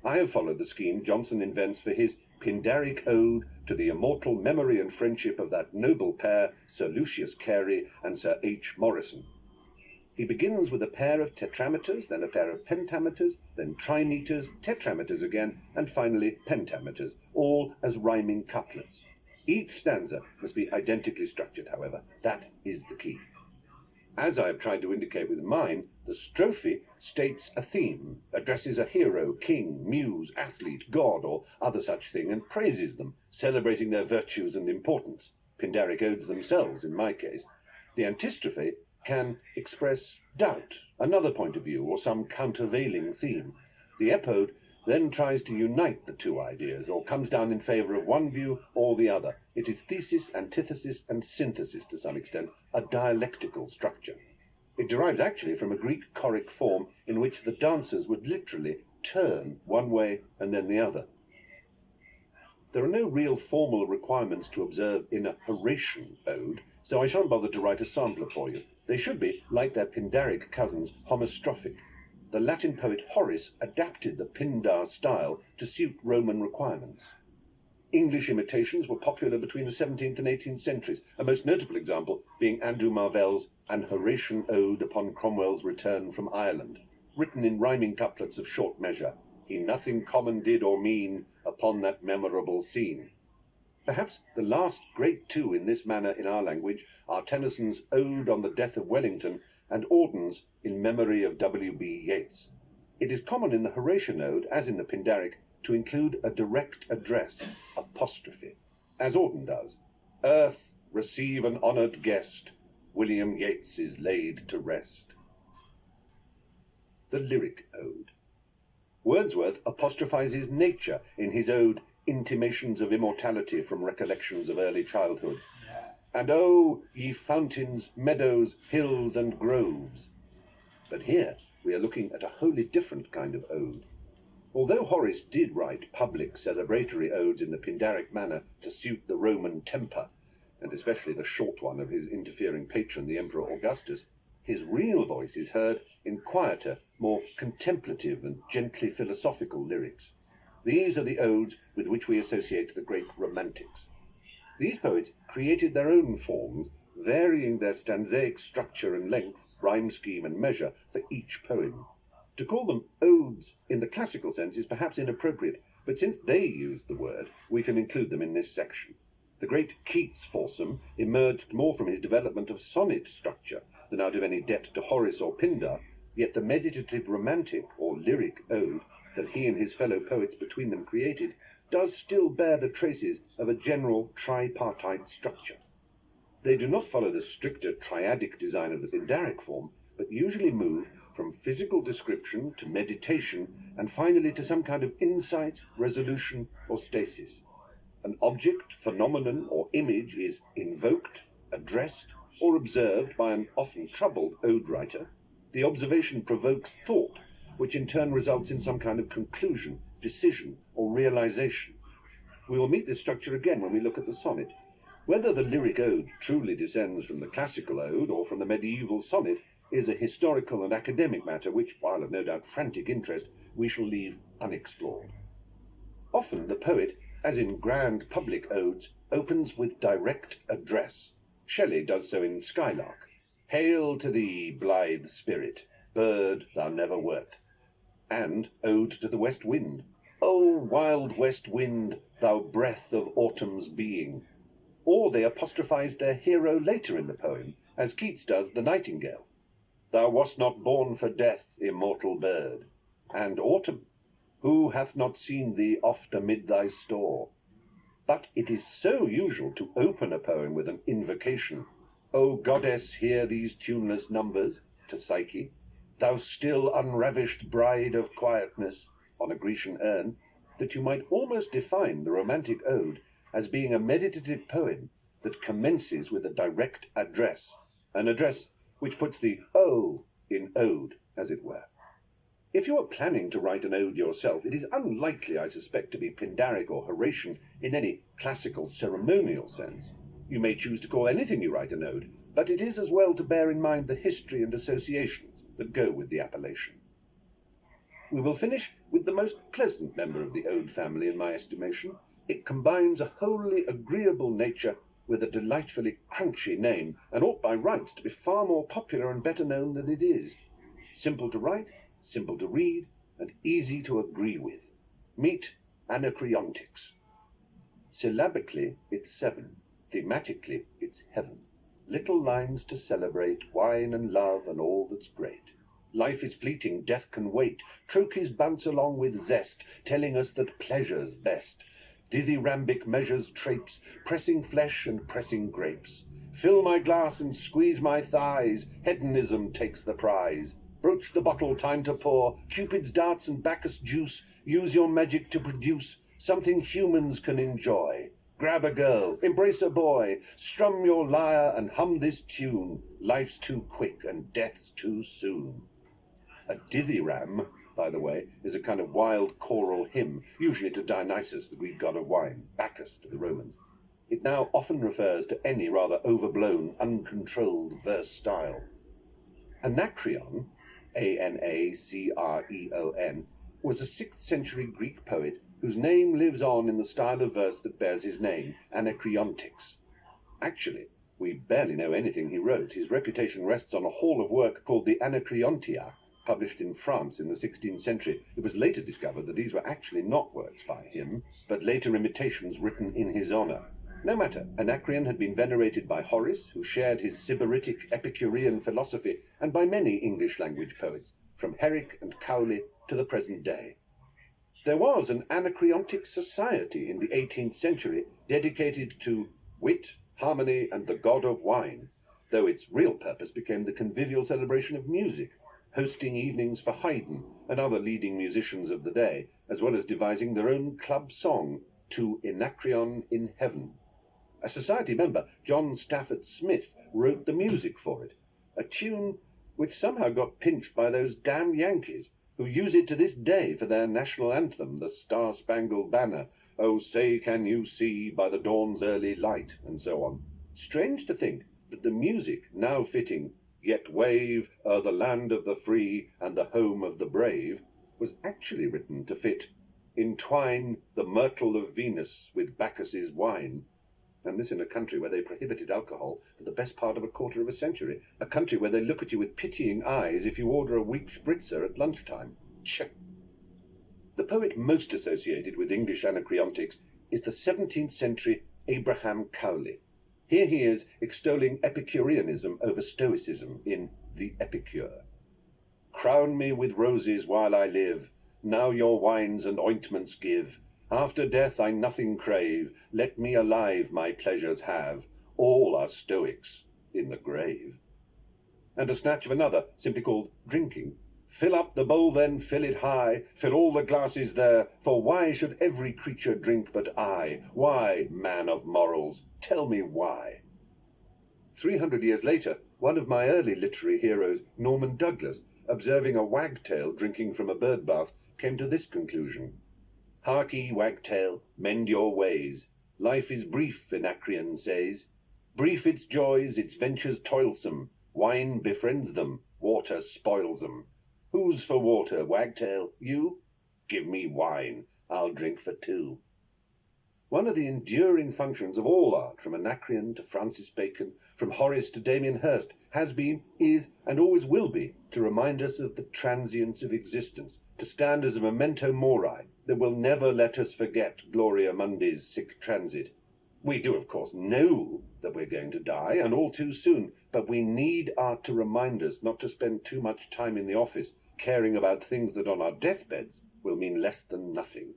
I have followed the scheme Jonson invents for his Pindaric ode to the immortal memory and friendship of that noble pair, Sir Lucius Carey and Sir H. Morrison. He begins with a pair of tetrameters, then a pair of pentameters, then trimeters, tetrameters again, and finally pentameters, all as rhyming couplets. Each stanza must be identically structured, however. That is the key. As I have tried to indicate with mine, the strophe states a theme, addresses a hero, king, muse, athlete, god, or other such thing, and praises them, celebrating their virtues and importance. Pindaric odes themselves, in my case. The antistrophe can express doubt, another point of view, or some countervailing theme. The epode then tries to unite the two ideas, or comes down in favour of one view or the other. It is thesis, antithesis, and synthesis to some extent, a dialectical structure. It derives actually from a Greek choric form in which the dancers would literally turn one way and then the other. There are no real formal requirements to observe in a Horatian ode, so I shan't bother to write a sampler for you. They should be, like their Pindaric cousins, homostrophic. The Latin poet Horace adapted the Pindar style to suit Roman requirements. English imitations were popular between the 17th and 18th centuries, a most notable example being Andrew Marvell's An Horatian Ode upon Cromwell's Return from Ireland, written in rhyming couplets of short measure. He nothing common did or mean upon that memorable scene. Perhaps the last great two in this manner in our language are Tennyson's Ode on the Death of Wellington and Auden's In Memory of W.B. Yeats. It is common in the Horatian Ode, as in the Pindaric, to include a direct address, apostrophe, as Auden does. Earth, receive an honoured guest, William Yeats is laid to rest. The Lyric Ode. Wordsworth apostrophizes nature in his ode Intimations of Immortality from Recollections of Early Childhood. And oh, ye fountains, meadows, hills, and groves. But here we are looking at a wholly different kind of ode. Although Horace did write public celebratory odes in the Pindaric manner to suit the Roman temper, and especially the short one of his interfering patron, the Emperor Augustus, his real voice is heard in quieter, more contemplative and gently philosophical lyrics. These are the odes with which we associate the great Romantics. These poets created their own forms, varying their stanzaic structure and length, rhyme scheme and measure for each poem. To call them odes in the classical sense is perhaps inappropriate, but since they used the word, we can include them in this section. The great Keats foursome emerged more from his development of sonnet structure than out of any debt to Horace or Pindar, Yet the meditative romantic, or lyric, ode that he and his fellow poets between them created does still bear the traces of a general tripartite structure. They do not follow the stricter triadic design of the Pindaric form, but usually move from physical description to meditation and finally to some kind of insight, resolution, or stasis. An object, phenomenon, or image is invoked, addressed, or observed by an often troubled ode writer. The observation provokes thought, which in turn results in some kind of conclusion, decision, or realization. We will meet this structure again when we look at the sonnet. Whether the lyric ode truly descends from the classical ode or from the medieval sonnet is a historical and academic matter which, while of no doubt frantic interest, we shall leave unexplored. Often the poet, as in grand public odes, opens with direct address. Shelley does so in Skylark. Hail to thee, blithe spirit, bird thou never wert. And Ode to the West Wind. O wild west wind, thou breath of autumn's being. Or they apostrophize their hero later in the poem, as Keats does the nightingale. Thou wast not born for death, immortal bird. And autumn, who hath not seen thee oft amid thy store? But it is so usual to open a poem with an invocation. O goddess, hear these tuneless numbers, to Psyche, thou still unravished bride of quietness, on a Grecian urn, that you might almost define the romantic ode as being a meditative poem that commences with a direct address, an address which puts the O in ode, as it were. If you are planning to write an ode yourself, it is unlikely, I suspect, to be Pindaric or Horatian in any classical ceremonial sense. You may choose to call anything you write an ode, but it is as well to bear in mind the history and associations that go with the appellation. We will finish with the most pleasant member of the ode family, in my estimation. It combines a wholly agreeable nature with a delightfully crunchy name, and ought by rights to be far more popular and better known than it is. Simple to write, simple to read, and easy to agree with. Meet Anacreontics. Syllabically, it's 7. Thematically, it's heaven. Little lines to celebrate wine and love and all that's great. Life is fleeting, death can wait. Trochees bounce along with zest, telling us that pleasure's best. Dithyrambic measures trapes, pressing flesh and pressing grapes. Fill my glass and squeeze my thighs, hedonism takes the prize. Broach the bottle, time to pour, Cupid's darts and Bacchus juice. Use your magic to produce something humans can enjoy. Grab a girl, embrace a boy, strum your lyre and hum this tune. Life's too quick and death's too soon. A dithyramb, by the way, is a kind of wild choral hymn, usually to Dionysus, the Greek god of wine, Bacchus to the Romans. It now often refers to any rather overblown, uncontrolled verse style. Anacreon, Anacreon, was a 6th century Greek poet whose name lives on in the style of verse that bears his name, Anacreontics. Actually, we barely know anything he wrote. His reputation rests on a haul of work called the Anacreontia, published in France in the 16th century. It was later discovered that these were actually not works by him, but later imitations written in his honor. No matter, Anacreon had been venerated by Horace, who shared his sybaritic Epicurean philosophy, and by many English-language poets, from Herrick and Cowley to the present day. There was an Anacreontic society in the 18th century dedicated to wit, harmony, and the god of wine, though its real purpose became the convivial celebration of music, hosting evenings for Haydn and other leading musicians of the day, as well as devising their own club song, To Anacreon in Heaven. A society member, John Stafford Smith, wrote the music for it, a tune which somehow got pinched by those damn Yankees, who use it to this day for their national anthem, the Star-Spangled Banner, Oh, say can you see by the dawn's early light, and so on. Strange to think that the music, now fitting, Yet wave o'er the land of the free and the home of the brave, was actually written to fit Entwine the myrtle of Venus with Bacchus's wine. And this in a country where they prohibited alcohol for the best part of a quarter of a century, a country where they look at you with pitying eyes if you order a weak spritzer at lunchtime. Tch! The poet most associated with English Anacreontics is the 17th century Abraham Cowley. Here he is extolling Epicureanism over Stoicism in The Epicure. Crown me with roses while I live, now your wines and ointments give. After death I nothing crave, let me alive my pleasures have. All are stoics in the grave. And a snatch of another, simply called Drinking. Fill up the bowl then, fill it high, fill all the glasses there, for why should every creature drink but I? Why, man of morals, tell me why? 300 years later, one of my early literary heroes, Norman Douglas, observing a wagtail drinking from a bird bath, came to this conclusion. Hark ye, wagtail, mend your ways. Life is brief, Anacreon says. Brief its joys, its ventures toilsome. Wine befriends them, water spoils them. Who's for water, wagtail, you? Give me wine, I'll drink for two. One of the enduring functions of all art, from Anacreon to Francis Bacon, from Horace to Damien Hirst, has been, is, and always will be, to remind us of the transience of existence, to stand as a memento mori that will never let us forget Gloria Mundi's sic transit. We do, of course, know that we're going to die, and all too soon, but we need art to remind us not to spend too much time in the office caring about things that on our deathbeds will mean less than nothing.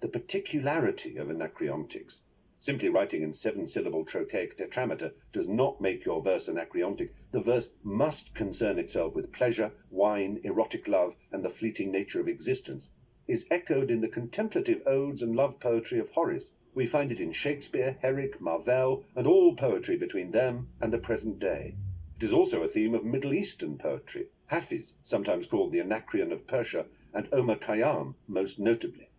The particularity of Anacreontics, simply writing in 7-syllable trochaic tetrameter, does not make your verse anacreontic. The verse must concern itself with pleasure, wine, erotic love, and the fleeting nature of existence, is echoed in the contemplative odes and love poetry of Horace. We find it in Shakespeare, Herrick, Marvell, and all poetry between them and the present day. It is also a theme of Middle Eastern poetry, Hafiz, sometimes called the Anacreon of Persia, and Omar Khayyam, most notably.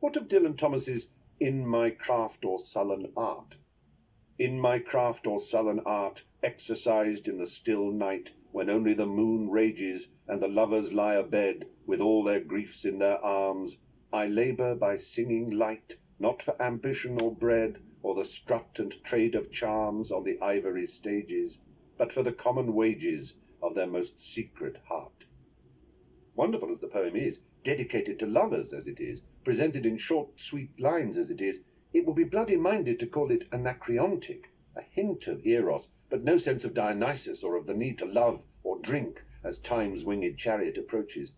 What of Dylan Thomas's In My Craft or Sullen Art? In my craft or sullen art, exercised in the still night, when only the moon rages, and the lovers lie abed, with all their griefs in their arms, I labour by singing light, not for ambition or bread, or the strut and trade of charms on the ivory stages, but for the common wages of their most secret heart. Wonderful as the poem is, dedicated to lovers as it is, presented in short, sweet lines as it is, it would be bloody-minded to call it anacreontic, a hint of eros, but no sense of Dionysus or of the need to love or drink as time's winged chariot approaches.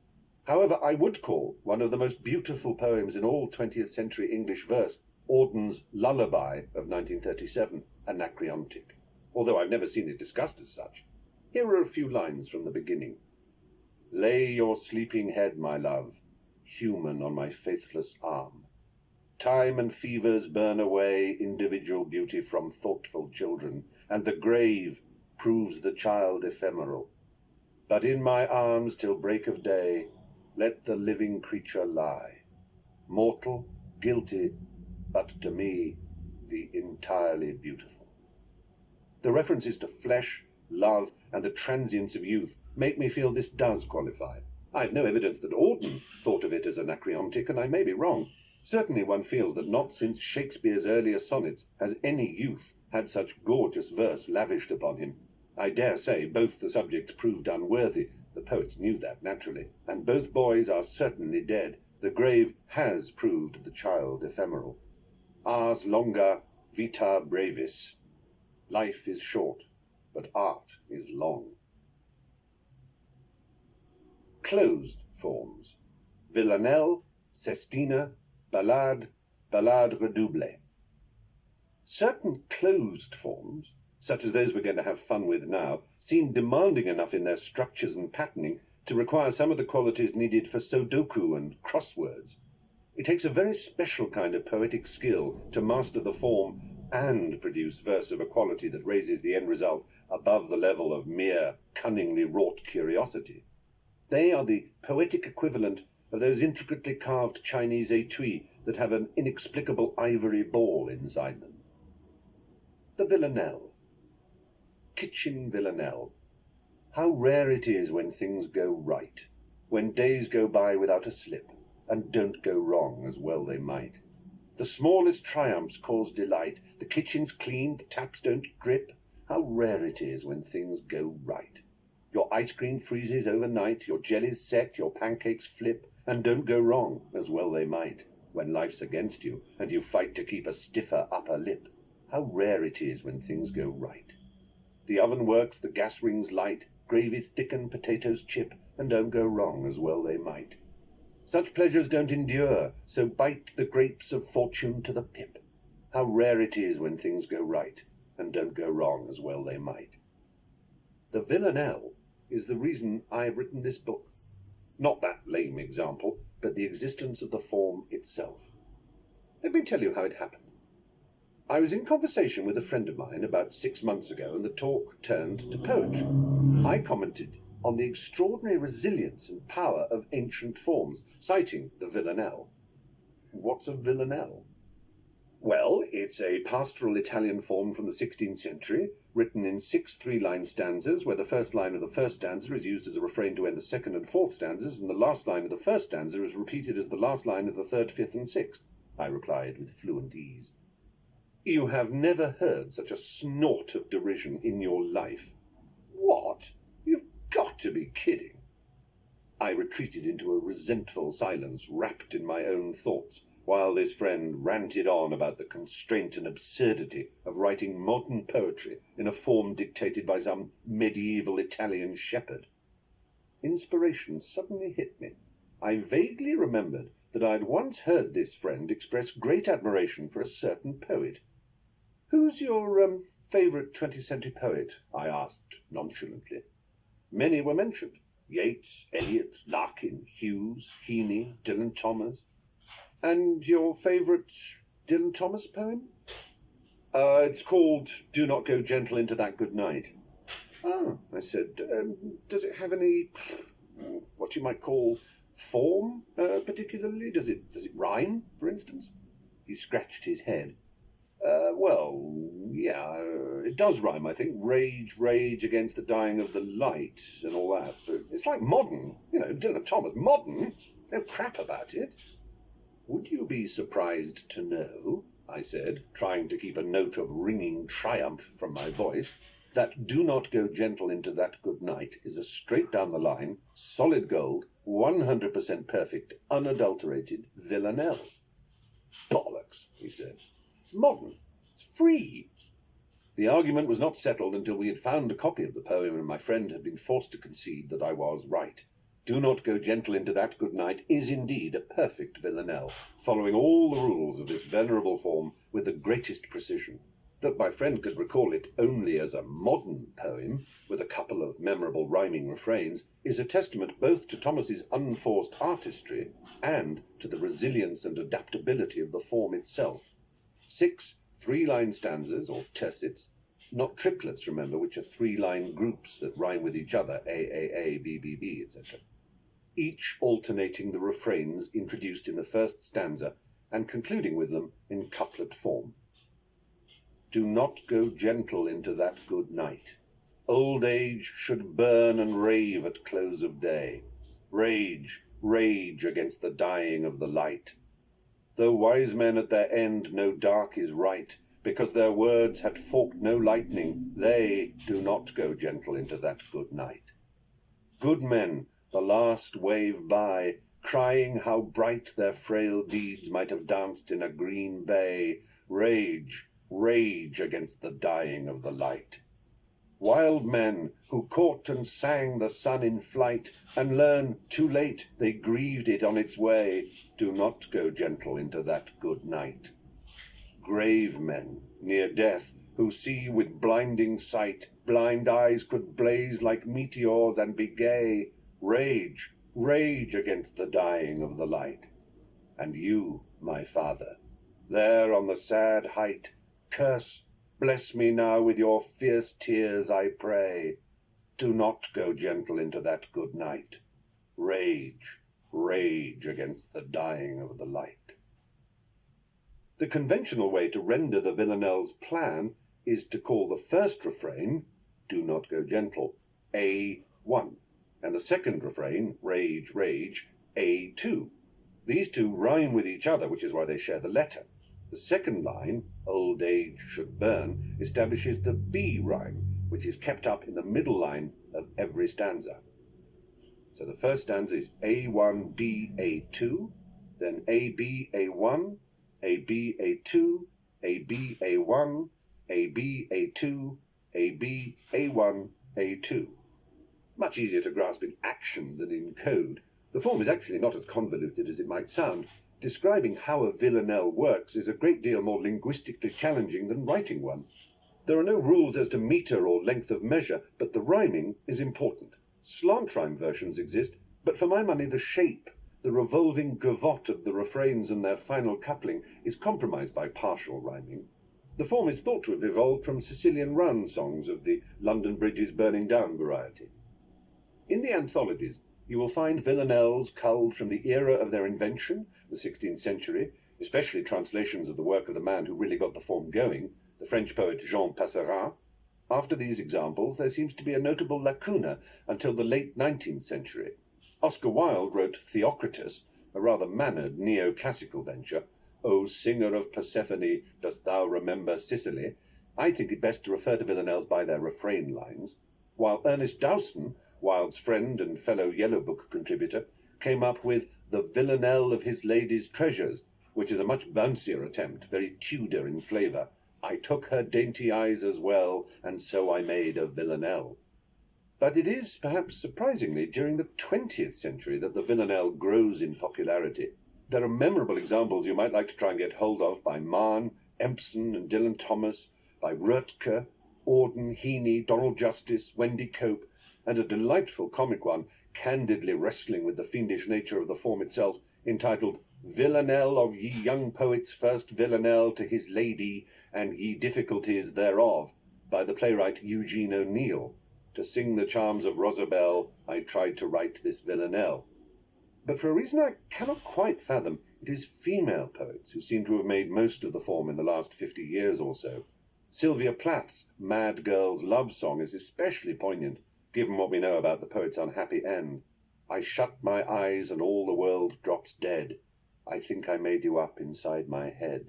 However, I would call one of the most beautiful poems in all 20th century English verse, Auden's Lullaby of 1937, anacreontic, although I've never seen it discussed as such. Here are a few lines from the beginning. Lay your sleeping head, my love, human on my faithless arm. Time and fevers burn away individual beauty from thoughtful children, and the grave proves the child ephemeral. But in my arms till break of day, let the living creature lie, mortal, guilty, but to me the entirely beautiful. The references to flesh, love, and the transience of youth make me feel this does qualify. I have no evidence that Auden thought of it as anacreontic, and I may be wrong. Certainly one feels that not since Shakespeare's earlier sonnets has any youth had such gorgeous verse lavished upon him. I dare say both the subjects proved unworthy. The poets knew that, naturally, and both boys are certainly dead. The grave has proved the child ephemeral. Ars longa, vita brevis. Life is short, but art is long. Closed forms. Villanelle, Sestina, Ballade, Ballade redoublée. Certain closed forms, such as those we're going to have fun with now, seem demanding enough in their structures and patterning to require some of the qualities needed for Sudoku and crosswords. It takes a very special kind of poetic skill to master the form and produce verse of a quality that raises the end result above the level of mere cunningly wrought curiosity. They are the poetic equivalent of those intricately carved Chinese étuis that have an inexplicable ivory ball inside them. The villanelle. Kitchen villanelle. How rare it is when things go right, when days go by without a slip, and don't go wrong as well they might. The smallest triumphs cause delight, the kitchen's clean, the taps don't drip. How rare it is when things go right. Your ice cream freezes overnight, your jellies set, your pancakes flip, and don't go wrong as well they might, when life's against you, and you fight to keep a stiffer upper lip. How rare it is when things go right. The oven works, the gas rings light, gravies thicken, potatoes chip, and don't go wrong as well they might. Such pleasures don't endure, so bite the grapes of fortune to the pip. How rare it is when things go right, and don't go wrong as well they might. The villanelle is the reason I have written this book. Not that lame example, but the existence of the form itself. Let me tell you how it happened. I was in conversation with a friend of mine about 6 months ago, and the talk turned to poetry. I commented on the extraordinary resilience and power of ancient forms, citing the villanelle. What's a villanelle? Well, it's a pastoral Italian form from the 16th century, written in 6 3-line stanzas, where the first line of the first stanza is used as a refrain to end the second and fourth stanzas, and the last line of the first stanza is repeated as the last line of the third, fifth, and sixth, I replied with fluent ease. You have never heard such a snort of derision in your life. What? You've got to be kidding. I retreated into a resentful silence, wrapped in my own thoughts, while this friend ranted on about the constraint and absurdity of writing modern poetry in a form dictated by some medieval Italian shepherd. Inspiration suddenly hit me. I vaguely remembered that I had once heard this friend express great admiration for a certain poet. Who's your favourite 20th century poet? I asked nonchalantly. Many were mentioned. Yeats, Eliot, Larkin, Hughes, Heaney, Dylan Thomas. And your favourite Dylan Thomas poem? It's called Do Not Go Gentle Into That Good Night. Oh, I said, does it have any, what you might call, form, particularly? Does it rhyme, for instance? He scratched his head. Well, yeah, it does rhyme, I think. Rage, rage against the dying of the light and all that. But it's like modern, Dylan Thomas, modern. No crap about it. Would you be surprised to know, I said, trying to keep a note of ringing triumph from my voice, that Do Not Go Gentle Into That Good Night is a straight down the line, solid gold, 100% perfect, unadulterated villanelle. Bollocks, he said. Modern. It's free. The argument was not settled until we had found a copy of the poem, and my friend had been forced to concede that I was right. Do Not Go Gentle Into That Good Night is indeed a perfect villanelle, following all the rules of this venerable form with the greatest precision. That my friend could recall it only as a modern poem, with a couple of memorable rhyming refrains, is a testament both to Thomas's unforced artistry and to the resilience and adaptability of the form itself. 6 3-line stanzas, or tercets, not triplets, remember, which are 3-line groups that rhyme with each other, A, B, B, B, etc. Each alternating the refrains introduced in the first stanza and concluding with them in couplet form. Do not go gentle into that good night. Old age should burn and rave at close of day. Rage, rage against the dying of the light. Though wise men at their end know dark is right, because their words had forked no lightning, they do not go gentle into that good night. Good men, the last wave by, crying how bright their frail deeds might have danced in a green bay, rage, rage against the dying of the light. Wild men who caught and sang the sun in flight, and learn too late they grieved it on its way, do not go gentle into that good night. Grave men near death, who see with blinding sight, blind eyes could blaze like meteors and be gay, rage, rage against the dying of the light. And you, my father, there on the sad height, curse, bless me now with your fierce tears, I pray. Do not go gentle into that good night. Rage, rage against the dying of the light. The conventional way to render the villanelle's plan is to call the first refrain, Do Not Go Gentle, A1, and the second refrain, Rage, Rage, A2. These two rhyme with each other, which is why they share the letter. The second line, Old Age Should Burn, establishes the B rhyme, which is kept up in the middle line of every stanza. So the first stanza is A1, B, A2, then AB, A1, AB, A2, AB, A1, AB, A2, AB, A1, A2. much easier to grasp in action than in code. The form is actually not as convoluted as it might sound. Describing how a villanelle works is a great deal more linguistically challenging than writing one. There are no rules as to meter or length of measure, but the rhyming is important. Slant rhyme versions exist, but for my money the shape, the revolving gavotte of the refrains and their final coupling, is compromised by partial rhyming. The form is thought to have evolved from Sicilian round songs of the London bridges burning down variety. In the anthologies, you will find villanelles culled from the era of their invention, the 16th century, especially translations of the work of the man who really got the form going, the French poet Jean Passerat. After these examples, there seems to be a notable lacuna until the late 19th century. Oscar Wilde wrote Theocritus, a rather mannered neoclassical venture. O singer of Persephone, dost thou remember Sicily? I think it best to refer to villanelles by their refrain lines, while Ernest Dowson, Wilde's friend and fellow Yellow Book contributor, came up with The Villanelle of His Lady's Treasures, which is a much bouncier attempt, very Tudor in flavour. I took her dainty eyes as well, and so I made a villanelle. But it is, perhaps surprisingly, during the 20th century that the villanelle grows in popularity. There are memorable examples you might like to try and get hold of by Mann, Empson and Dylan Thomas, by Roetke, Auden, Heaney, Donald Justice, Wendy Cope, and a delightful comic one, candidly wrestling with the fiendish nature of the form itself, entitled Villanelle of Ye Young Poet's First Villanelle to His Lady, and Ye Difficulties Thereof, by the playwright Eugene O'Neill. To sing the charms of Rosabelle, I tried to write this villanelle. But for a reason I cannot quite fathom, it is female poets who seem to have made most of the form in the last 50 years or so. Sylvia Plath's Mad Girl's Love Song is especially poignant, given what we know about the poet's unhappy end. I shut my eyes and all the world drops dead. I think I made you up inside my head.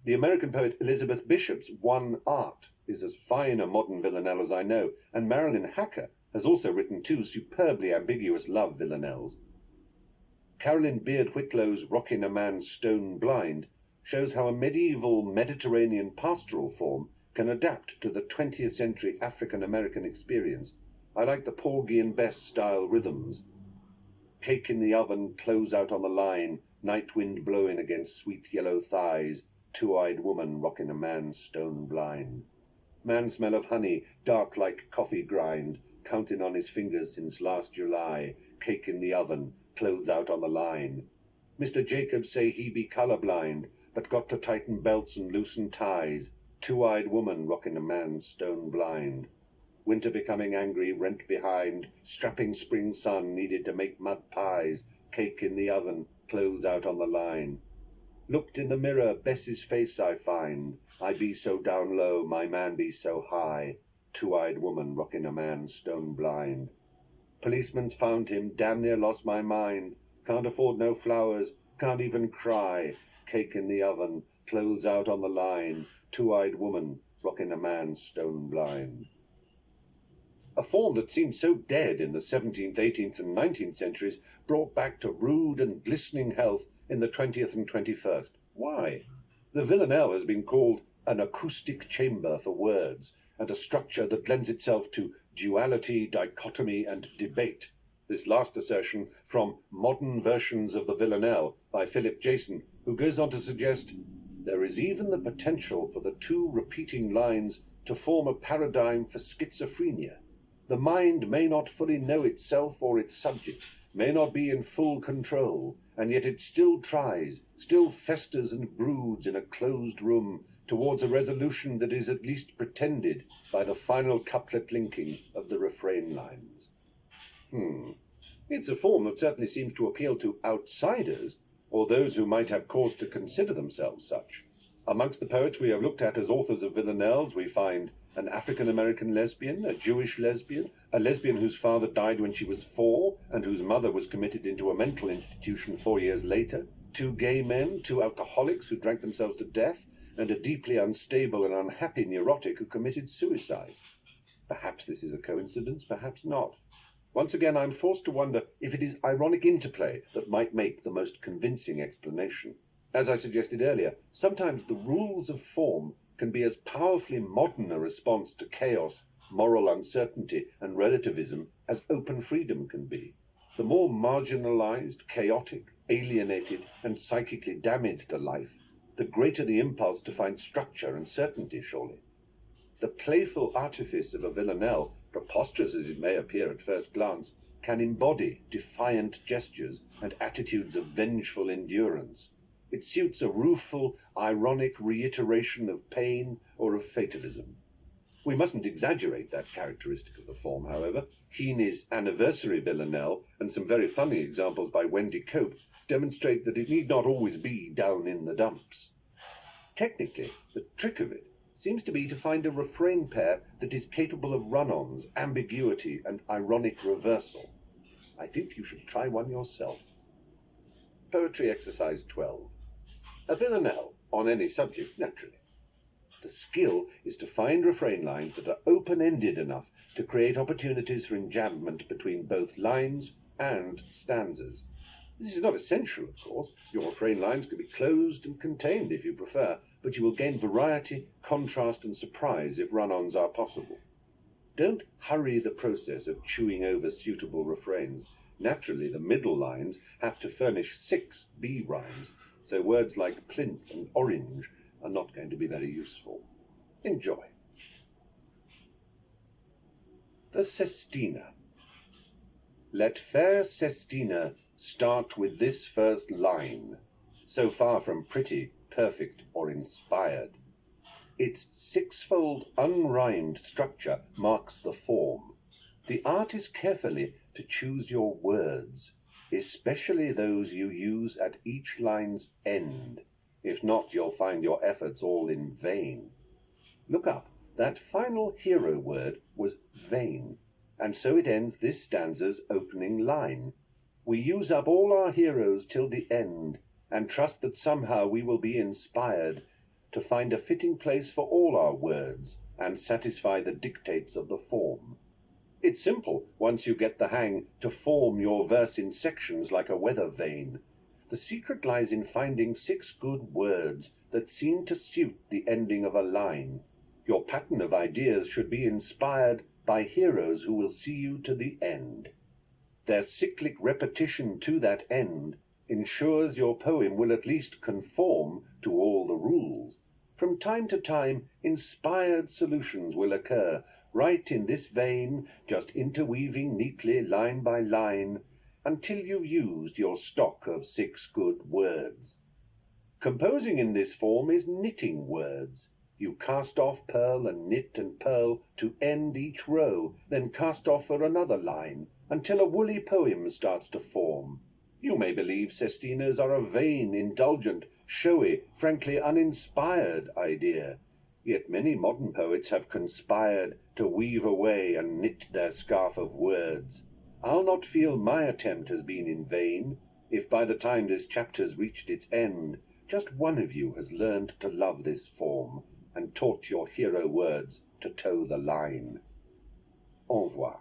The American poet Elizabeth Bishop's One Art is as fine a modern villanelle as I know, and Marilyn Hacker has also written two superbly ambiguous love villanelles. Carolyn Beard Whitlow's Rockin' a Man Stone Blind shows how a medieval Mediterranean pastoral form can adapt to the 20th century African-American experience. I like the Porgy and Bess style rhythms. Cake in the oven, clothes out on the line, night wind blowing against sweet yellow thighs, two-eyed woman rocking a man stone blind. Man smell of honey, dark like coffee grind, counting on his fingers since last July, cake in the oven, clothes out on the line. Mr. Jacobs say he be colorblind, but got to tighten belts and loosen ties, two-eyed woman rocking a man stone blind. Winter becoming angry, rent behind, strapping spring sun needed to make mud pies, cake in the oven, clothes out on the line. Looked in the mirror, Bess's face I find, I be so down low, my man be so high, two-eyed woman rocking a man stone blind. Policeman's found him, damn near lost my mind, can't afford no flowers, can't even cry, cake in the oven, clothes out on the line, two-eyed woman rocking a man stone blind. A form that seemed so dead in the 17th, 18th and 19th centuries brought back to rude and glistening health in the 20th and 21st. Why? The villanelle has been called an acoustic chamber for words, and a structure that lends itself to duality, dichotomy, and debate. This last assertion from Modern Versions of the Villanelle by Philip Jason, who goes on to suggest, there is even the potential for the two repeating lines to form a paradigm for schizophrenia. The mind may not fully know itself or its subject, may not be in full control, and yet it still tries, still festers and broods in a closed room towards a resolution that is at least pretended by the final couplet linking of the refrain lines. It's a form that certainly seems to appeal to outsiders, or those who might have cause to consider themselves such. Amongst the poets we have looked at as authors of villanelles, we find an African-American lesbian, a Jewish lesbian, a lesbian whose father died when she was 4 and whose mother was committed into a mental institution 4 years later, 2 gay men, 2 alcoholics who drank themselves to death, and a deeply unstable and unhappy neurotic who committed suicide. Perhaps this is a coincidence, perhaps not. Once again, I'm forced to wonder if it is ironic interplay that might make the most convincing explanation. As I suggested earlier, sometimes the rules of form can be as powerfully modern a response to chaos moral uncertainty and relativism as open freedom can be. The more marginalized, chaotic, alienated, and psychically damaged a life, the greater the impulse to find structure and certainty, surely. The playful artifice of a villanelle, preposterous as it may appear at first glance, can embody defiant gestures and attitudes of vengeful endurance. It suits a rueful, ironic reiteration of pain or of fatalism. We mustn't exaggerate that characteristic of the form, however. Heaney's Anniversary Villanelle and some very funny examples by Wendy Cope demonstrate that it need not always be down in the dumps. Technically, the trick of it seems to be to find a refrain pair that is capable of run-ons, ambiguity, and ironic reversal. I think you should try one yourself. Poetry Exercise 12. A villanelle, on any subject, naturally. The skill is to find refrain lines that are open-ended enough to create opportunities for enjambment between both lines and stanzas. This is not essential, of course. Your refrain lines can be closed and contained if you prefer, but you will gain variety, contrast, and surprise if run-ons are possible. Don't hurry the process of chewing over suitable refrains. Naturally, the middle lines have to furnish 6 B rhymes, so words like plinth and orange are not going to be very useful. Enjoy. The Sestina. Let fair Sestina start with this first line, so far from pretty, perfect, or inspired. Its 6-fold unrhymed structure marks the form. The art is carefully to choose your words, especially those you use at each line's end. If not, you'll find your efforts all in vain. Look up. That final hero word was vain, and so it ends this stanza's opening line. We use up all our heroes till the end, and trust that somehow we will be inspired to find a fitting place for all our words and satisfy the dictates of the form. It's simple, once you get the hang, to form your verse in sections like a weather vane. The secret lies in finding 6 good words that seem to suit the ending of a line. Your pattern of ideas should be inspired by heroes who will see you to the end. Their cyclic repetition to that end ensures your poem will at least conform to all the rules. From time to time, inspired solutions will occur, right in this vein, just interweaving neatly line by line, until you've used your stock of 6 good words. Composing in this form is knitting words. You cast off pearl and knit and pearl to end each row, then cast off for another line, until a woolly poem starts to form. You may believe Sestinas are a vain, indulgent, showy, frankly uninspired idea. Yet many modern poets have conspired to weave away and knit their scarf of words. I'll not feel my attempt has been in vain, if by the time this chapter's reached its end, just one of you has learned to love this form, and taught your hero words to toe the line. Au revoir.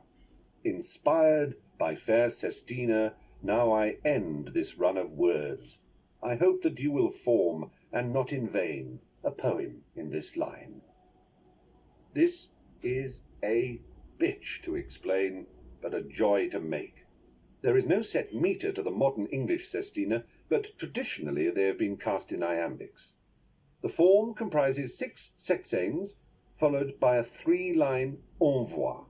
Inspired by fair Sestina, now I end this run of words. I hope that you will form, and not in vain, a poem in this line. This is a bitch to explain, but a joy to make. There is no set meter to the modern English sestina, but traditionally they have been cast in iambics. The form comprises 6 sexanes, followed by a 3-line envoi,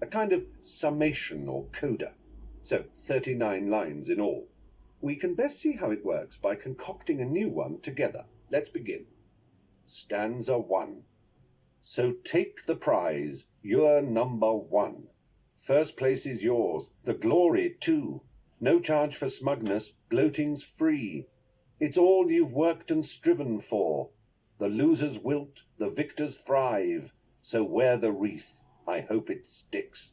a kind of summation or coda, so 39 lines in all. We can best see how it works by concocting a new one together. Let's begin. Stanza 1. So take the prize, you're number 1. First place is yours, the glory too. No charge for smugness, gloating's free. It's all you've worked and striven for. The losers wilt, the victors thrive. So wear the wreath, I hope it sticks.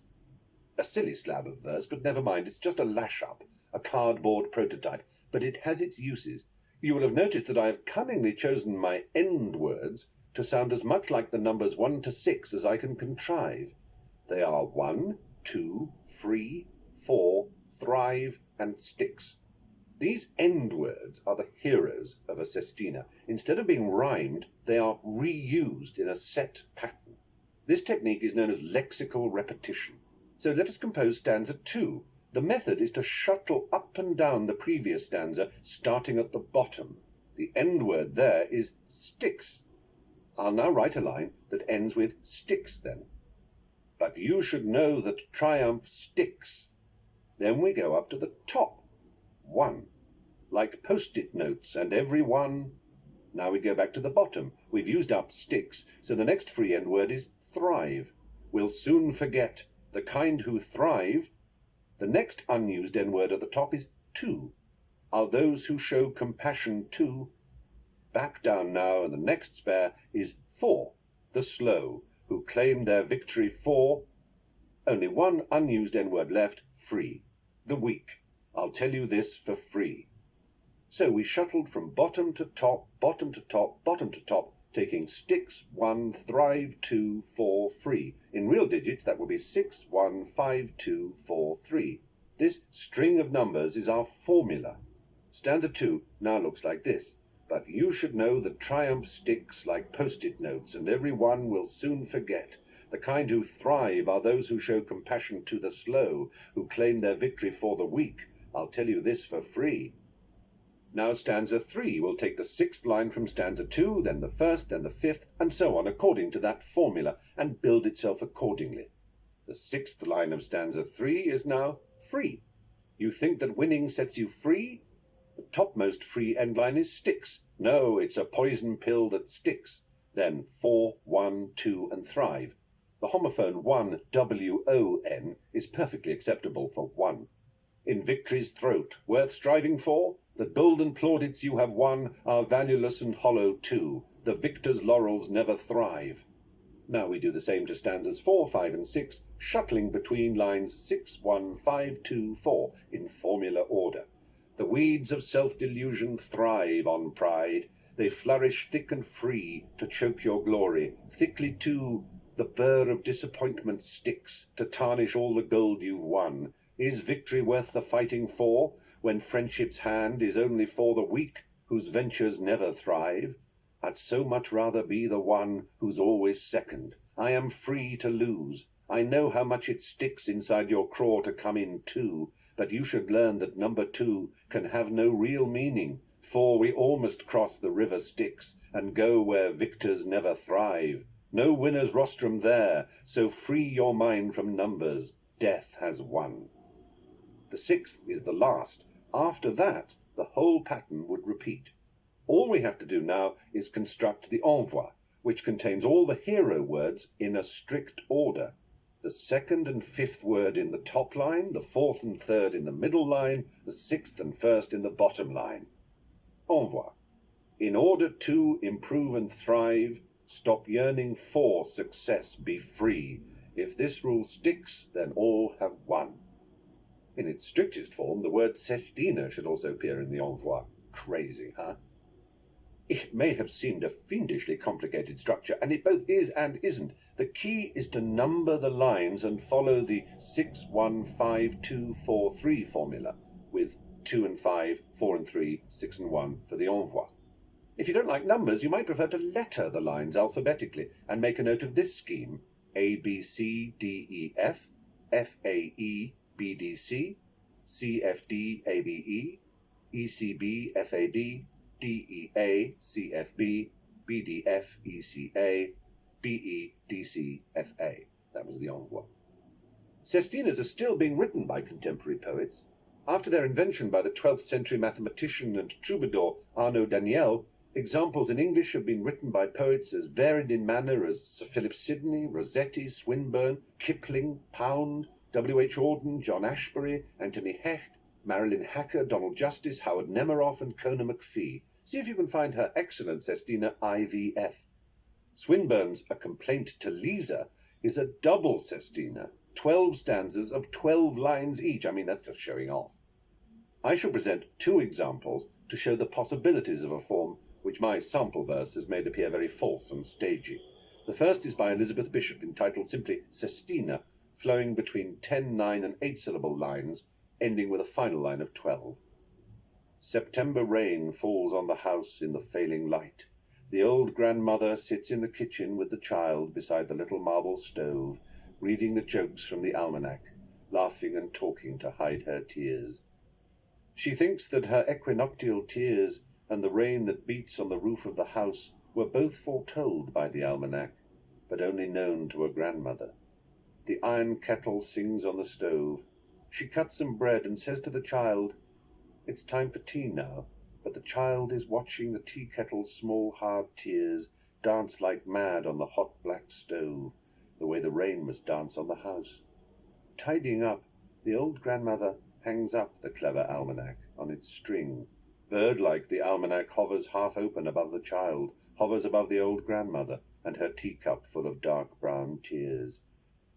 A silly slab of verse, but never mind, it's just a lash-up, a cardboard prototype, but it has its uses. You will have noticed that I have cunningly chosen my end words to sound as much like the numbers 1 to 6 as I can contrive. They are 1, 2, 3, 4, thrive, and sticks. These end words are the heroes of a sestina. Instead of being rhymed, they are reused in a set pattern. This technique is known as lexical repetition. So let us compose stanza 2. The method is to shuttle up and down the previous stanza, starting at the bottom. The end word there is sticks. I'll now write a line that ends with sticks then. But you should know that triumph sticks. Then we go up to the top. 1. Like post-it notes, and every one. Now we go back to the bottom. We've used up sticks, so the next free end word is thrive. We'll soon forget the kind who thrive. The next unused end word at the top is to. Are those who show compassion to. Back down now, and the next spare is for, the slow, who claim their victory for. Only one unused end word left, free. The weak. I'll tell you this for free. So we shuttled from bottom to top, bottom to top, bottom to top, taking sticks, 1, thrive, 2, 4, free. In real digits, that will be 6, 1, 5, 2, 4, 3. This string of numbers is our formula. Stanza 2 now looks like this. But you should know that triumph sticks like post-it notes, and every one will soon forget. The kind who thrive are those who show compassion to the slow, who claim their victory for the weak. I'll tell you this for free. Now stanza 3 will take the 6th line from stanza 2, then the 1st, then the 5th, and so on according to that formula, and build itself accordingly. The 6th line of stanza 3 is now free. You think that winning sets you free? The topmost free end line is sticks. No, it's a poison pill that sticks. Then 4, 1, 2, and thrive. The homophone 1, W-O-N, is perfectly acceptable for 1. In victory's throat, worth striving for, the golden plaudits you have won are valueless and hollow too. The victor's laurels never thrive. Now we do the same to stanzas 4, 5, and 6, shuttling between lines 6, 1, 5, 2, 4 in formula order. The weeds of self-delusion thrive on pride. They flourish thick and free to choke your glory. Thickly, too, the burr of disappointment sticks to tarnish all the gold you've won. Is victory worth the fighting for, when friendship's hand is only for the weak, whose ventures never thrive? I'd so much rather be the one who's always second. I am free to lose. I know how much it sticks inside your craw to come in too, but you should learn that number 2 can have no real meaning, for we all must cross the river Styx and go where victors never thrive. No winner's rostrum there, so free your mind from numbers. Death has won. The 6th is the last. After that, the whole pattern would repeat. All we have to do now is construct the envoi, which contains all the hero words in a strict order. The 2nd and 5th word in the top line, the 4th and 3rd in the middle line, the 6th and 1st in the bottom line. Envoi. In order to improve and thrive, stop yearning for success, be free. If this rule sticks, then all have won. In its strictest form, the word Sestina should also appear in the envoi. Crazy, huh? It may have seemed a fiendishly complicated structure, and it both is and isn't. The key is to number the lines and follow the 6, 1, 5, 2, 4, 3 formula, with 2 and 5, 4 and 3, 6 and 1 for the envoi. If you don't like numbers, you might prefer to letter the lines alphabetically and make a note of this scheme: A, B, C, D, E, F, F, A, E, B, D, C, C, F, D, A, B, E, E, C, B, F, A, D, D, E, A, C, F, B, B, D, F, E, C, A, B, E, D, C, F, A. That was the envoi. Sestinas are still being written by contemporary poets. After their invention by the 12th century mathematician and troubadour Arnaud Daniel, examples in English have been written by poets as varied in manner as Sir Philip Sidney, Rossetti, Swinburne, Kipling, Pound, W.H. Auden, John Ashbery, Anthony Hecht, Marilyn Hacker, Donald Justice, Howard Nemiroff, and Kona McPhee. See if you can find her excellent Sestina IVF. Swinburne's A Complaint to Lisa is a double Sestina, 12 stanzas of 12 lines each. I mean, that's just showing off. I shall present 2 examples to show the possibilities of a form which my sample verse has made appear very false and stagey. The first is by Elizabeth Bishop, entitled simply Sestina, flowing between 10, 9, and 8-syllable lines, ending with a final line of 12. September rain falls on the house in the failing light. The old grandmother sits in the kitchen with the child beside the little marble stove, reading the jokes from the almanac, laughing and talking to hide her tears. She thinks that her equinoctial tears and the rain that beats on the roof of the house were both foretold by the almanac, but only known to a grandmother. The iron kettle sings on the stove. She cuts some bread and says to the child, "It's time for tea now," but the child is watching the tea kettle's small hard tears dance like mad on the hot black stove, the way the rain must dance on the house. Tidying up, the old grandmother hangs up the clever almanac on its string. Bird-like, the almanac hovers half open above the child, hovers above the old grandmother and her teacup full of dark brown tears.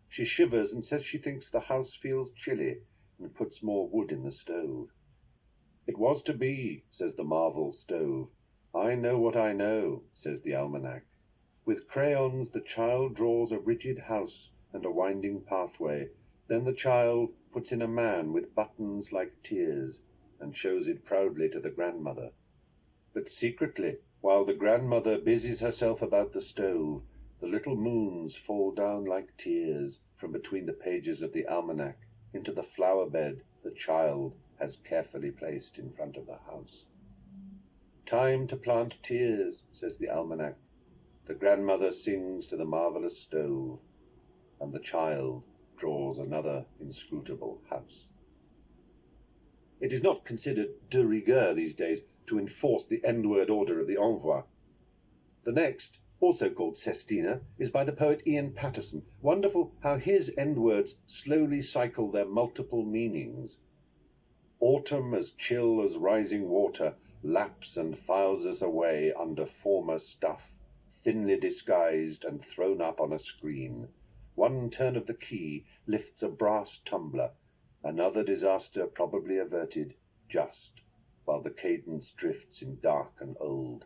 She shivers and says she thinks the house feels chilly and puts more wood in the stove. "It was to be," says the marvel stove. "I know what I know," says the almanac. With crayons the child draws a rigid house and a winding pathway. Then the child puts in a man with buttons like tears and shows it proudly to the grandmother. But secretly, while the grandmother busies herself about the stove, the little moons fall down like tears from between the pages of the almanac into the flower bed the child has carefully placed in front of the house. "Time to plant tears," says the almanac. The grandmother sings to the marvelous stove, and the child draws another inscrutable house. It is not considered de rigueur these days to enforce the end-word order of the envoi. The next, also called Sestina, is by the poet Ian Patterson. Wonderful how his end-words slowly cycle their multiple meanings. Autumn, as chill as rising water, laps and files us away under former stuff, thinly disguised and thrown up on a screen. One turn of the key lifts a brass tumbler, another disaster probably averted, just, while the cadence drifts in dark and old.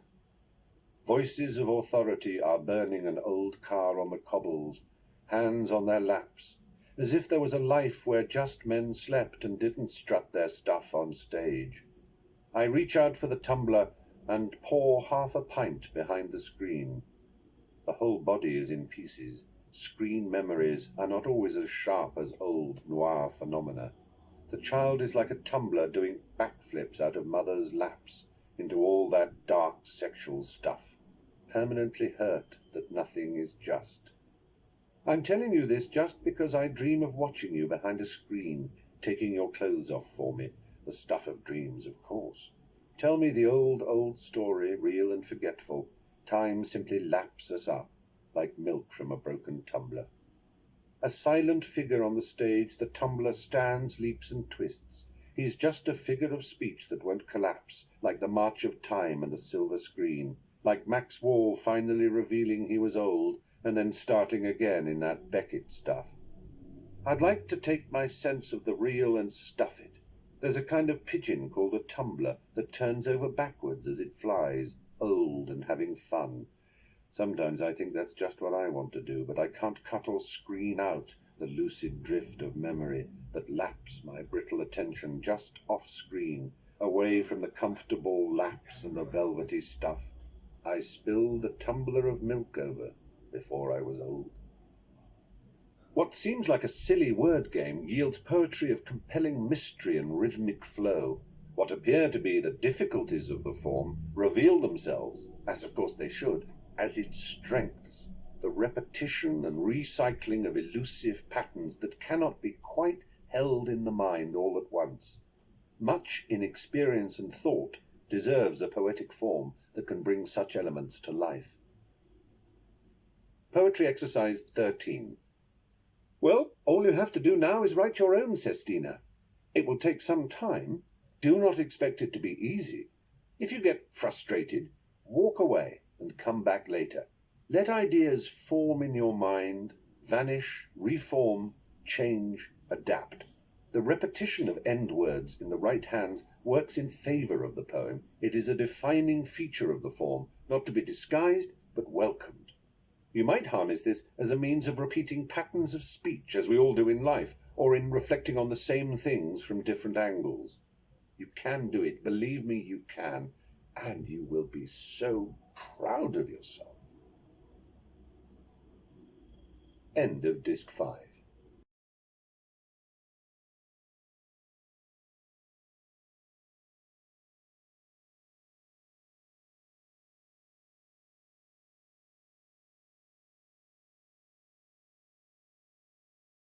Voices of authority are burning an old car on the cobbles, hands on their laps, as if there was a life where just men slept and didn't strut their stuff on stage. I reach out for the tumbler and pour half a pint behind the screen. The whole body is in pieces. Screen memories are not always as sharp as old noir phenomena. The child is like a tumbler doing backflips out of mother's laps into all that dark sexual stuff, permanently hurt that nothing is just. I'm telling you this just because I dream of watching you behind a screen, taking your clothes off for me, the stuff of dreams, of course. Tell me the old story, real and forgetful. Time simply laps us up, like milk from a broken tumbler. A silent figure on the stage, the tumbler stands, leaps and twists. He's just a figure of speech that won't collapse, like the march of time and the silver screen, like Max Wall finally revealing he was old, and then starting again in that Beckett stuff. I'd like to take my sense of the real and stuff it. There's a kind of pigeon called a tumbler that turns over backwards as it flies, old and having fun. Sometimes I think that's just what I want to do, but I can't cut or screen out the lucid drift of memory that laps my brittle attention just off-screen, away from the comfortable laps and the velvety stuff. I spilled a tumbler of milk over before I was old. What seems like a silly word game yields poetry of compelling mystery and rhythmic flow. What appear to be the difficulties of the form reveal themselves, as of course they should, as its strengths, the repetition and recycling of elusive patterns that cannot be quite held in the mind all at once. Much in experience and thought deserves a poetic form that can bring such elements to life. Poetry exercise 13. Well, all you have to do now is write your own Sestina. It will take some time. Do not expect it to be easy. If you get frustrated, walk away and come back later. Let ideas form in your mind, vanish, reform, change, adapt. The repetition of end words in the right hands works in favor of the poem. It is a defining feature of the form, not to be disguised, but welcomed. You might harness this as a means of repeating patterns of speech, as we all do in life, or in reflecting on the same things from different angles. You can do it. Believe me, you can. And you will be so proud of yourself. End of Disc 5.